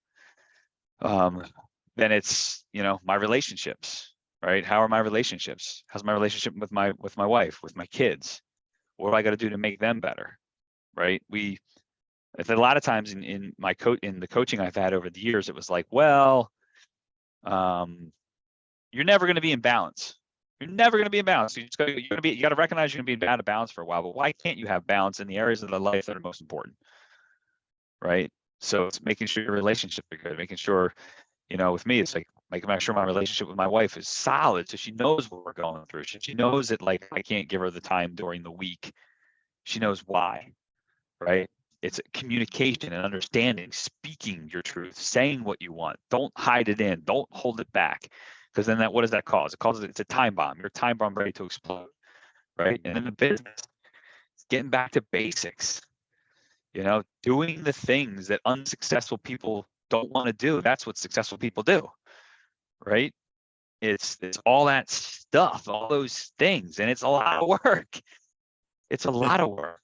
S2: then it's, my relationships, right? How are my relationships? How's my relationship with my wife, with my kids? What do I got to do to make them better, right? A lot of times in the coaching I've had over the years, it was like, well, you're never going to be in balance. You're never going to be in balance. You got to recognize you're going to be out of balance for a while. But why can't you have balance in the areas of the life that are most important, right? So it's making sure your relationships are good, making sure, with me, it's like making sure my relationship with my wife is solid, so she knows what we're going through. She knows that, like, I can't give her the time during the week. She knows why, right? It's communication and understanding, speaking your truth, saying what you want. Don't hide it in. Don't hold it back, because then what does that cause? It's a time bomb. You're a time bomb ready to explode, right? And in the business, it's getting back to basics. Doing the things that unsuccessful people don't want to do. That's what successful people do, right? It's all that stuff, all those things, and it's a lot of work. It's a lot of work.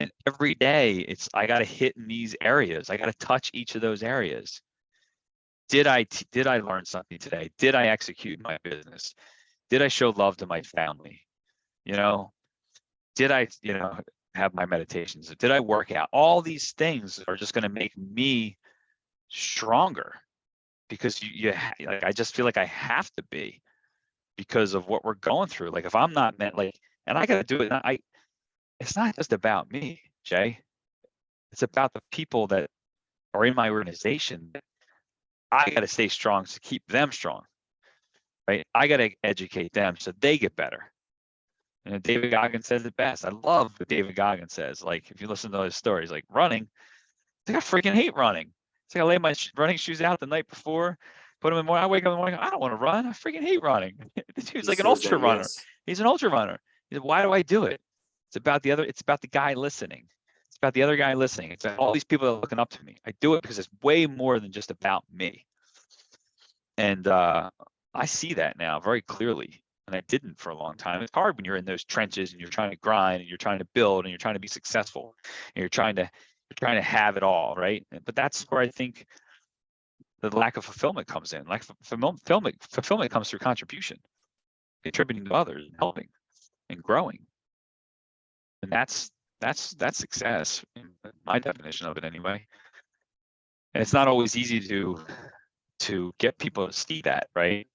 S2: And every day I got to hit in these areas. I got to touch each of those areas. Did I learn something today? Did I execute my business? Did I show love to my family? Did I, have my meditations? Did I work out? All these things are just going to make me stronger, because I just feel like I have to be, because of what we're going through. Like, if I'm not and I got to do it. It's not just about me, Jay. It's about the people that are in my organization. I got to stay strong to keep them strong, right? I got to educate them so they get better. And David Goggins says it best. I love what David Goggins says. Like, if you listen to his stories, like running, I freaking hate running. It's like I lay my running shoes out the night before, put them in the morning. I wake up in the morning, I don't want to run. I freaking hate running. He's like an ultra runner.
S1: Yes.
S2: He's an ultra runner. He said, why do I do it? It's about the guy listening. It's about the other guy listening. It's about all these people that are looking up to me. I do it because it's way more than just about me. And I see that now very clearly. And I didn't for a long time. It's hard when you're in those trenches and you're trying to grind and you're trying to build and you're trying to be successful and you're trying to have it all, right? But that's where I think the lack of fulfillment comes in. Like, fulfillment comes through contribution, contributing to others, and helping and growing. And that's success, in my definition of it anyway. And it's not always easy to get people to see that, right?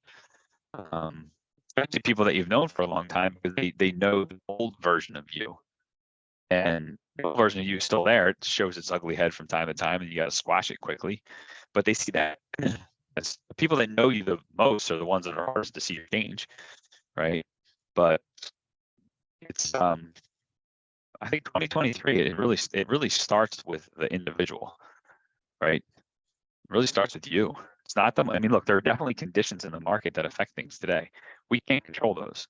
S2: Especially people that you've known for a long time, because they know the old version of you, and the old version of you is still there. It shows its ugly head from time to time, and you got to squash it quickly. But they see that. As the people that know you the most are the ones that are hardest to see your change, right? But it's I think 2023, it really starts with the individual, right? It really starts with you. It's not I mean, look, there are definitely conditions in the market that affect things today. We can't control those,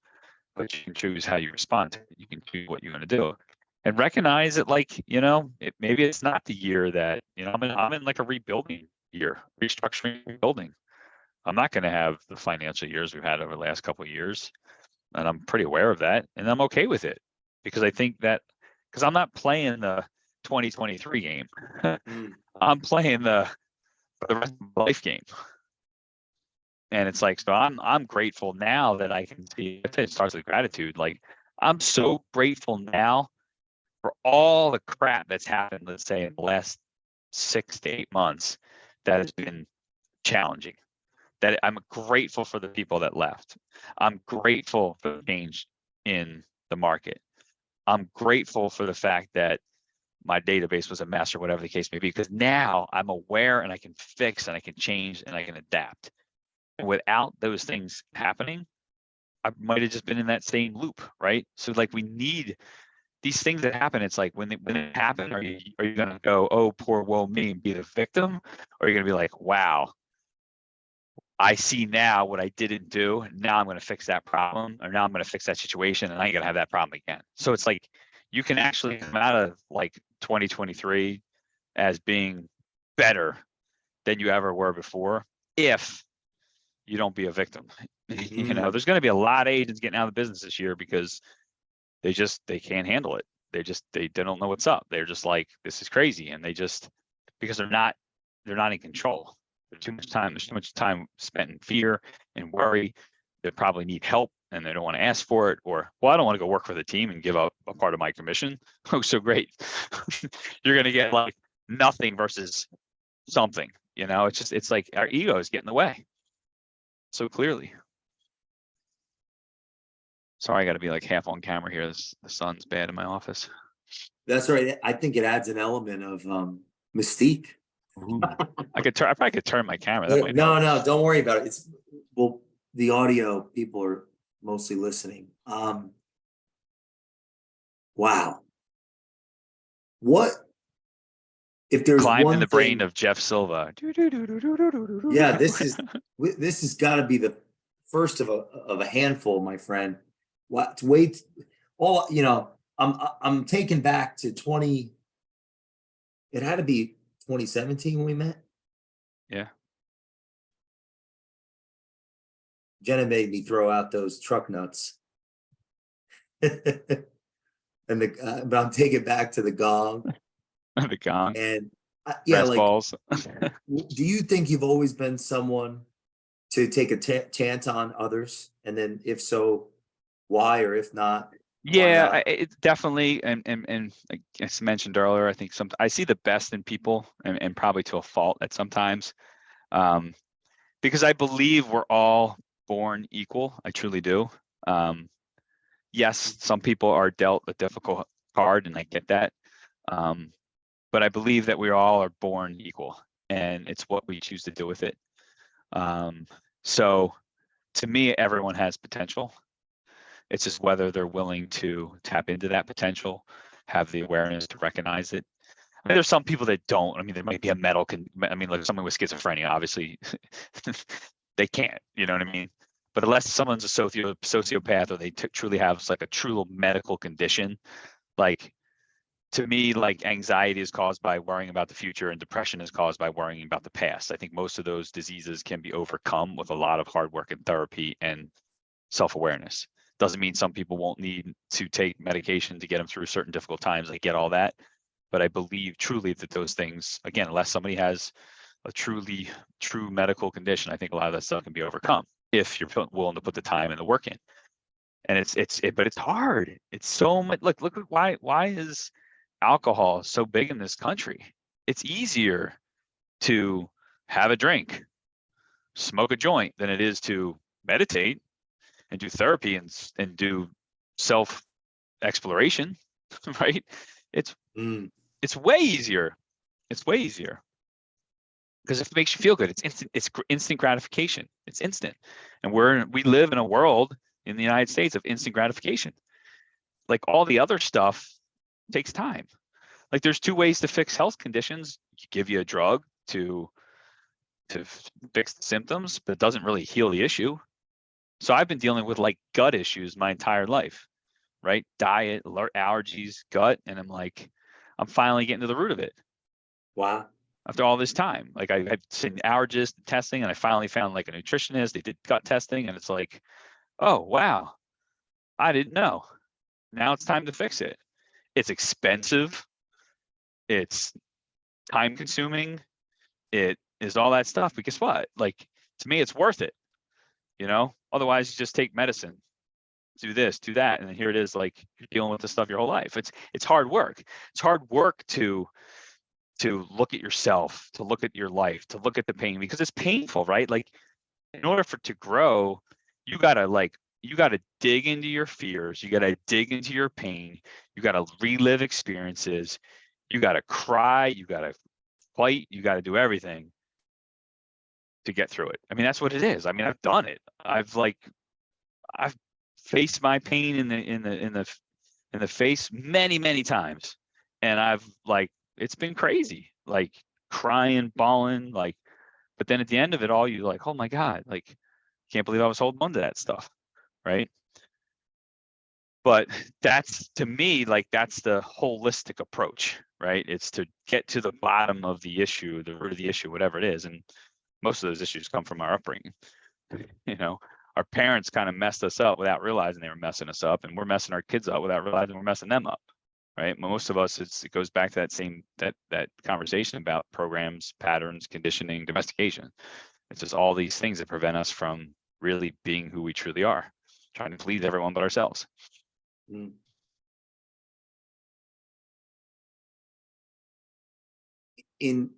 S2: but you can choose how you respond to it. You can choose what you're going to do, and recognize that, like, maybe it's not the year that, I'm in like a rebuilding year, restructuring, rebuilding. I'm not going to have the financial years we've had over the last couple of years, and I'm pretty aware of that, and I'm okay with it, because I think that, because I'm not playing the 2023 game. I'm playing the rest of my life game. And it's like, so I'm grateful now that I can see. It starts with gratitude. Like, I'm so grateful now for all the crap that's happened, let's say in the last 6 to 8 months, that has been challenging. That I'm grateful for the people that left. I'm grateful for the change in the market. I'm grateful for the fact that my database was a mess or whatever the case may be, because now I'm aware and I can fix and I can change and I can adapt. And without those things happening, I might have just been in that same loop, right? So like we need these things that happen. It's like when it happen, are you gonna go, oh, poor woe me, and be the victim? Or are you gonna be like, wow, I see now what I didn't do. Now I'm going to fix that problem, or now I'm going to fix that situation, and I ain't going to have that problem again. So it's like you can actually come out of like 2023 as being better than you ever were before if you don't be a victim. You know, there's going to be a lot of agents getting out of the business this year because they can't handle it. They don't know what's up. They're just like, this is crazy, and because they're not in control. There's too much time spent in fear and worry. They probably need help and they don't want to ask for it, or, well, I don't want to go work for the team and give up a part of my commission. Oh, so great. You're going to get like nothing versus something, you know. It's like our ego is getting in the way so clearly. Sorry, I got to be like half on camera here. The sun's bad in my office.
S1: That's right. I think it adds an element of mystique.
S2: Ooh. I probably could turn my camera. That might
S1: No,
S2: help.
S1: don't worry about it. Well, the audio people are mostly listening. Wow. What if there's
S2: Climbed
S1: one
S2: in the
S1: thing,
S2: brain of Jeff Silva.
S1: yeah, this has got to be the first of a handful, my friend. What? Wait, all you know. I'm taken back to 20. It had to be 2017 when we met.
S2: Yeah.
S1: Jenna made me throw out those truck nuts. But I'm taking back to the gong.
S2: The gong.
S1: And yeah,
S2: Brass
S1: like,
S2: balls.
S1: do you think you've always been someone to take a chance on others? And then if so, why? Or if not, why
S2: Yeah,
S1: not?
S2: it definitely, and like I mentioned earlier, I think I see the best in people, and probably to a fault at sometimes, because I believe we're all born equal. I truly do. Yes, some people are dealt a difficult card, and I get that. But I believe that we all are born equal, and it's what we choose to do with it. So to me, everyone has potential. It's just whether they're willing to tap into that potential, have the awareness to recognize it. I mean, there's some people that don't. I mean, there might be like someone with schizophrenia, obviously, they can't, you know what I mean? But unless someone's a sociopath, or they truly have like a true medical condition, like, to me, like, anxiety is caused by worrying about the future, and depression is caused by worrying about the past. I think most of those diseases can be overcome with a lot of hard work and therapy and self-awareness. Doesn't mean some people won't need to take medication to get them through certain difficult times. I get all that. But I believe truly that those things, again, unless somebody has a true medical condition, I think a lot of that stuff can be overcome if you're willing to put the time and the work in. And but it's hard. It's so much. Look why is alcohol so big in this country? It's easier to have a drink, smoke a joint, than it is to meditate and do therapy and do self exploration, right? It's way easier. It's way easier because if it makes you feel good, it's instant. It's instant gratification. It's instant, and we live in a world in the United States of instant gratification. Like, all the other stuff takes time. Like, there's two ways to fix health conditions. You give you a drug to fix the symptoms, but it doesn't really heal the issue. So I've been dealing with like gut issues my entire life, right? Diet, allergies, gut, and I'm finally getting to the root of it.
S1: Wow.
S2: After all this time, like, I've seen allergists testing, and I finally found like a nutritionist. They did gut testing, and it's like, oh wow, I didn't know. Now it's time to fix it. It's expensive. It's time consuming. It is all that stuff. But guess what? Like, to me, it's worth it. You know, otherwise you just take medicine. do this, do that. And then here it is, like you're dealing with this stuff your whole life. It's hard work. It's hard work to look at yourself, to look at your life, to look at the pain, because it's painful, right? Like in order to grow, you gotta dig into your fears, you gotta dig into your pain, you gotta relive experiences, you gotta cry, you gotta fight, you gotta do everything to get through it. I mean, that's what it is. I mean, I've done it. I've faced my pain in the face many times, and it's been crazy, like crying, bawling, like. But then at the end of it all, you're like, oh my God, like, can't believe I was holding on to that stuff, right? But that's, to me, like that's the holistic approach, right? It's to get to the bottom of the issue, the root of the issue, whatever it is. And most of those issues come from our upbringing. You know, our parents kind of messed us up without realizing they were messing us up, and we're messing our kids up without realizing we're messing them up, right? Most of us, it goes back to that conversation about programs, patterns, conditioning, domestication. It's just all these things that prevent us from really being who we truly are, trying to please everyone but ourselves.
S1: Mm. In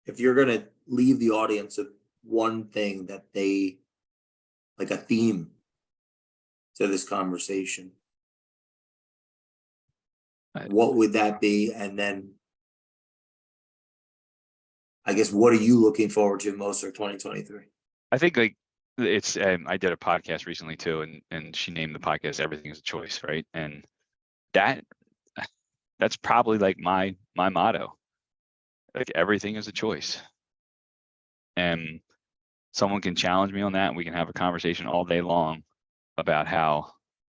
S1: if you're gonna leave the audience with one thing that they, like a theme to this conversation, what would that be? And then I guess, what are you looking forward to most for 2023?
S2: I think like it's I did a podcast recently too, and she named the podcast "Everything Is a Choice," right? And that's probably like my motto. Like everything is a choice, and someone can challenge me on that, and we can have a conversation all day long about how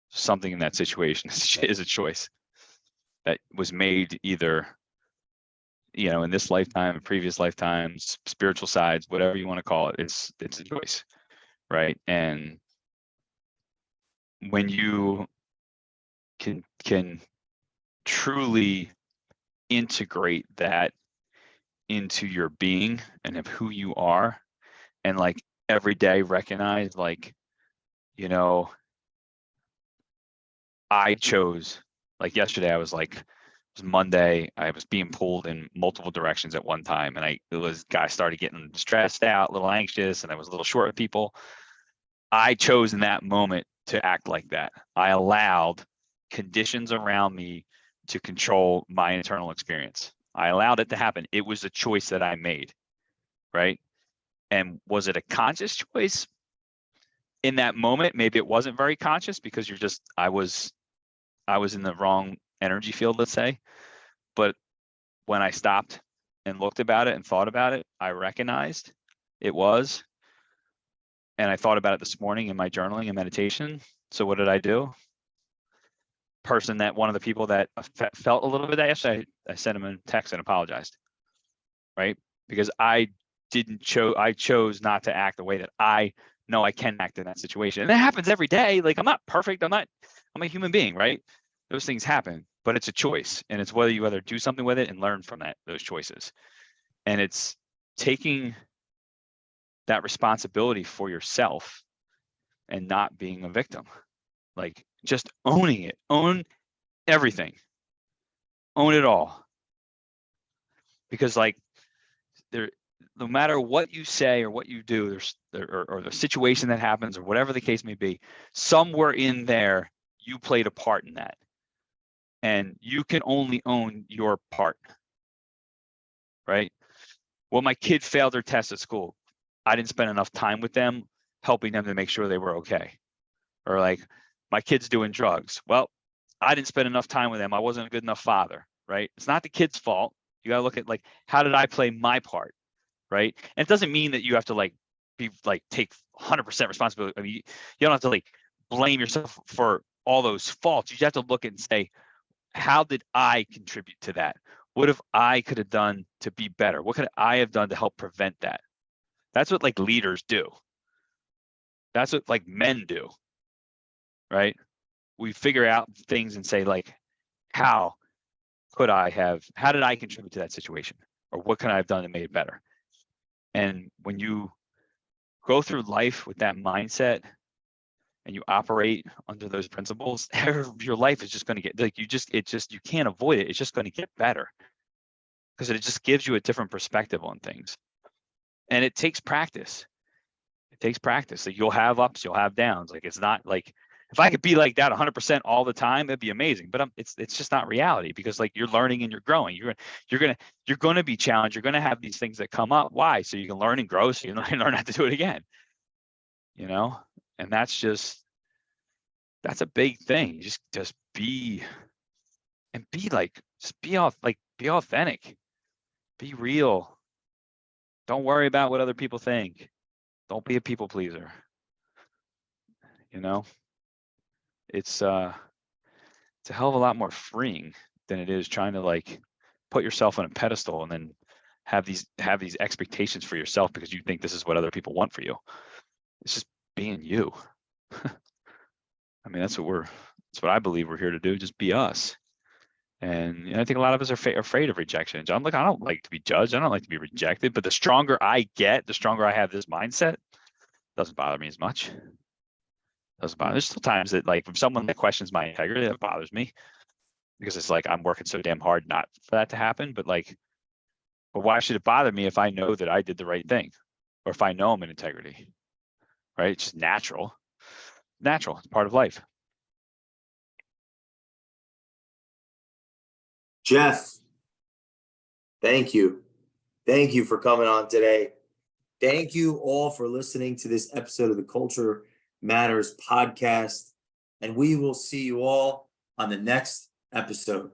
S2: something in that situation is a choice that was made either, you know, in this lifetime, previous lifetimes, spiritual sides, whatever you want to call it. It's a choice, right? And when you can truly integrate that into your being and of who you are, and like every day recognize, like, you know, I chose, like yesterday I was like, it was Monday, I was being pulled in multiple directions at one time, and guy started getting stressed out, a little anxious, and I was a little short of people. I chose in that moment to act like that. I allowed conditions around me to control my internal experience. I allowed it to happen. It was a choice that I made, right? And was it a conscious choice? In that moment, maybe it wasn't very conscious, because I was in the wrong energy field, let's say. But when I stopped and looked about it and thought about it, I recognized it was. And I thought about it this morning in my journaling and meditation. So what did I do? One of the people that felt a little bit of that yesterday, I sent him a text and apologized, right? Because I chose not to act the way that I know I can act in that situation. And that happens every day. Like, I'm not perfect. I'm a human being, right? Those things happen, but it's a choice. And it's whether you do something with it and learn from those choices. And it's taking that responsibility for yourself and not being a victim. Like, just owning it, own everything, own it all. Because like no matter what you say or what you do, or the situation that happens or whatever the case may be, somewhere in there, you played a part in that. And you can only own your part, right? Well, my kid failed their test at school. I didn't spend enough time with them, helping them to make sure they were okay. Or like, my kid's doing drugs. Well, I didn't spend enough time with them. I wasn't a good enough father, right? It's not the kid's fault. You got to look at, like, how did I play my part, right? And it doesn't mean that you have to take 100% responsibility. I mean, you don't have to like blame yourself for all those faults. You just have to look and say, how did I contribute to that? What if I could have done to be better? What could I have done to help prevent that? That's what like leaders do. That's what like men do, right? We figure out things and say, like, how did I contribute to that situation? Or what can I have done to make it better? And when you go through life with that mindset and you operate under those principles, your life is just going to get like, you can't avoid it. It's just going to get better because it just gives you a different perspective on things. And it takes practice. It takes practice. Like, you'll have ups, you'll have downs. Like, it's not like, if I could be like that 100% all the time, that'd be amazing. But it's just not reality, because like, you're learning and you're growing. You're going to be challenged. You're going to have these things that come up. Why? So you can learn and grow. So you can learn not to do it again. You know, and that's a big thing. Just be like, be authentic, be real. Don't worry about what other people think. Don't be a people pleaser. You know, it's a hell of a lot more freeing than it is trying to like put yourself on a pedestal and then have these expectations for yourself because you think this is what other people want for you. It's just being you. I mean, that's what I believe we're here to do. Just be us. And I think a lot of us are afraid of rejection. I don't like to be judged. I don't like to be rejected. But the stronger I get, the stronger I have this mindset, doesn't bother me as much. Doesn't bother. There's still times that, like, if someone that questions my integrity, that bothers me, because it's like I'm working so damn hard not for that to happen. But why should it bother me if I know that I did the right thing, or if I know I'm in integrity? Right? It's just natural. Natural. It's part of life.
S1: Jeff, thank you. Thank you for coming on today. Thank you all for listening to this episode of the Culture Matters podcast. And we will see you all on the next episode.